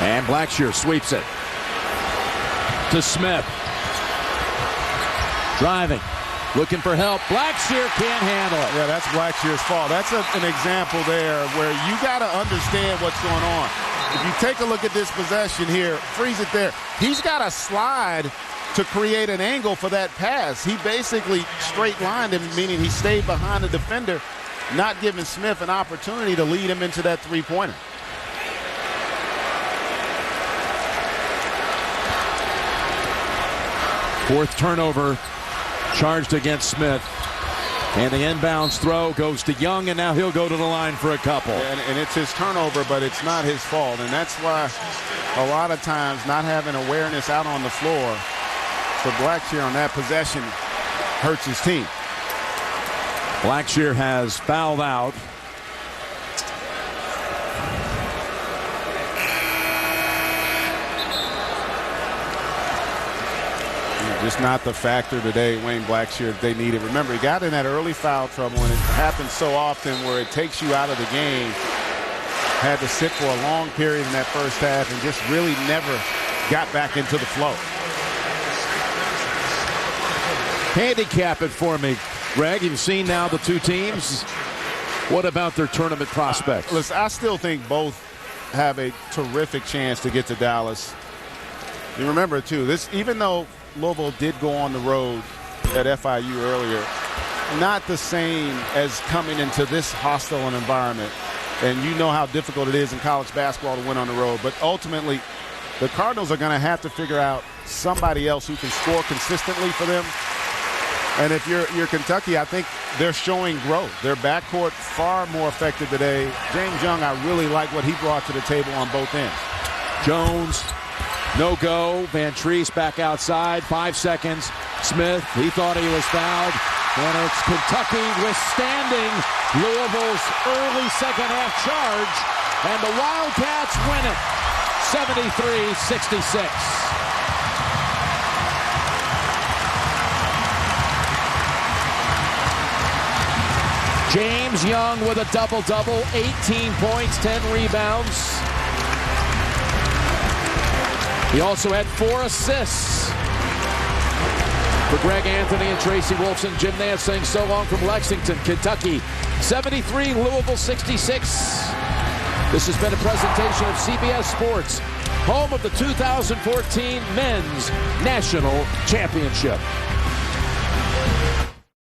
And Blackshear sweeps it to Smith. Driving, looking for help. Blackshear can't handle it. Yeah, that's Blackshear's fault. That's an example there where you got to understand what's going on. If you take a look at this possession here, freeze it there. He's got to slide to create an angle for that pass. He basically straight lined him, meaning he stayed behind the defender, not giving Smith an opportunity to lead him into that three-pointer. Fourth turnover charged against Smith. And the inbounds throw goes to Young, and now he'll go to the line for a couple. And it's his turnover, but it's not his fault. And that's why a lot of times not having awareness out on the floor for Blackshear on that possession hurts his team. Blackshear has fouled out. Just not the factor today, Wayne Blackshear, they needed. Remember, he got in that early foul trouble, and it happens so often where it takes you out of the game. Had to sit for a long period in that first half and just really never got back into the flow. Handicap it for me, Greg. You've seen now the two teams. What about their tournament prospects? Listen, I still think both have a terrific chance to get to Dallas. You remember, too, this, even though Louisville did go on the road at FIU earlier, not the same as coming into this hostile environment. And you know how difficult it is in college basketball to win on the road. But ultimately, the Cardinals are going to have to figure out somebody else who can score consistently for them. And if you're Kentucky, I think they're showing growth. Their backcourt far more effective today. James Young, I really like what he brought to the table on both ends. Jones, no go. Van Treese back outside. 5 seconds. Smith, he thought he was fouled. And it's Kentucky withstanding Louisville's early second half charge. And the Wildcats win it. 73-66. James Young with a double-double, 18 points, 10 rebounds. He also had 4 assists. For Greg Anthony and Tracy Wolfson, Jim Nance saying so long from Lexington, Kentucky. 73, Louisville 66. This has been a presentation of CBS Sports, home of the 2014 Men's National Championship.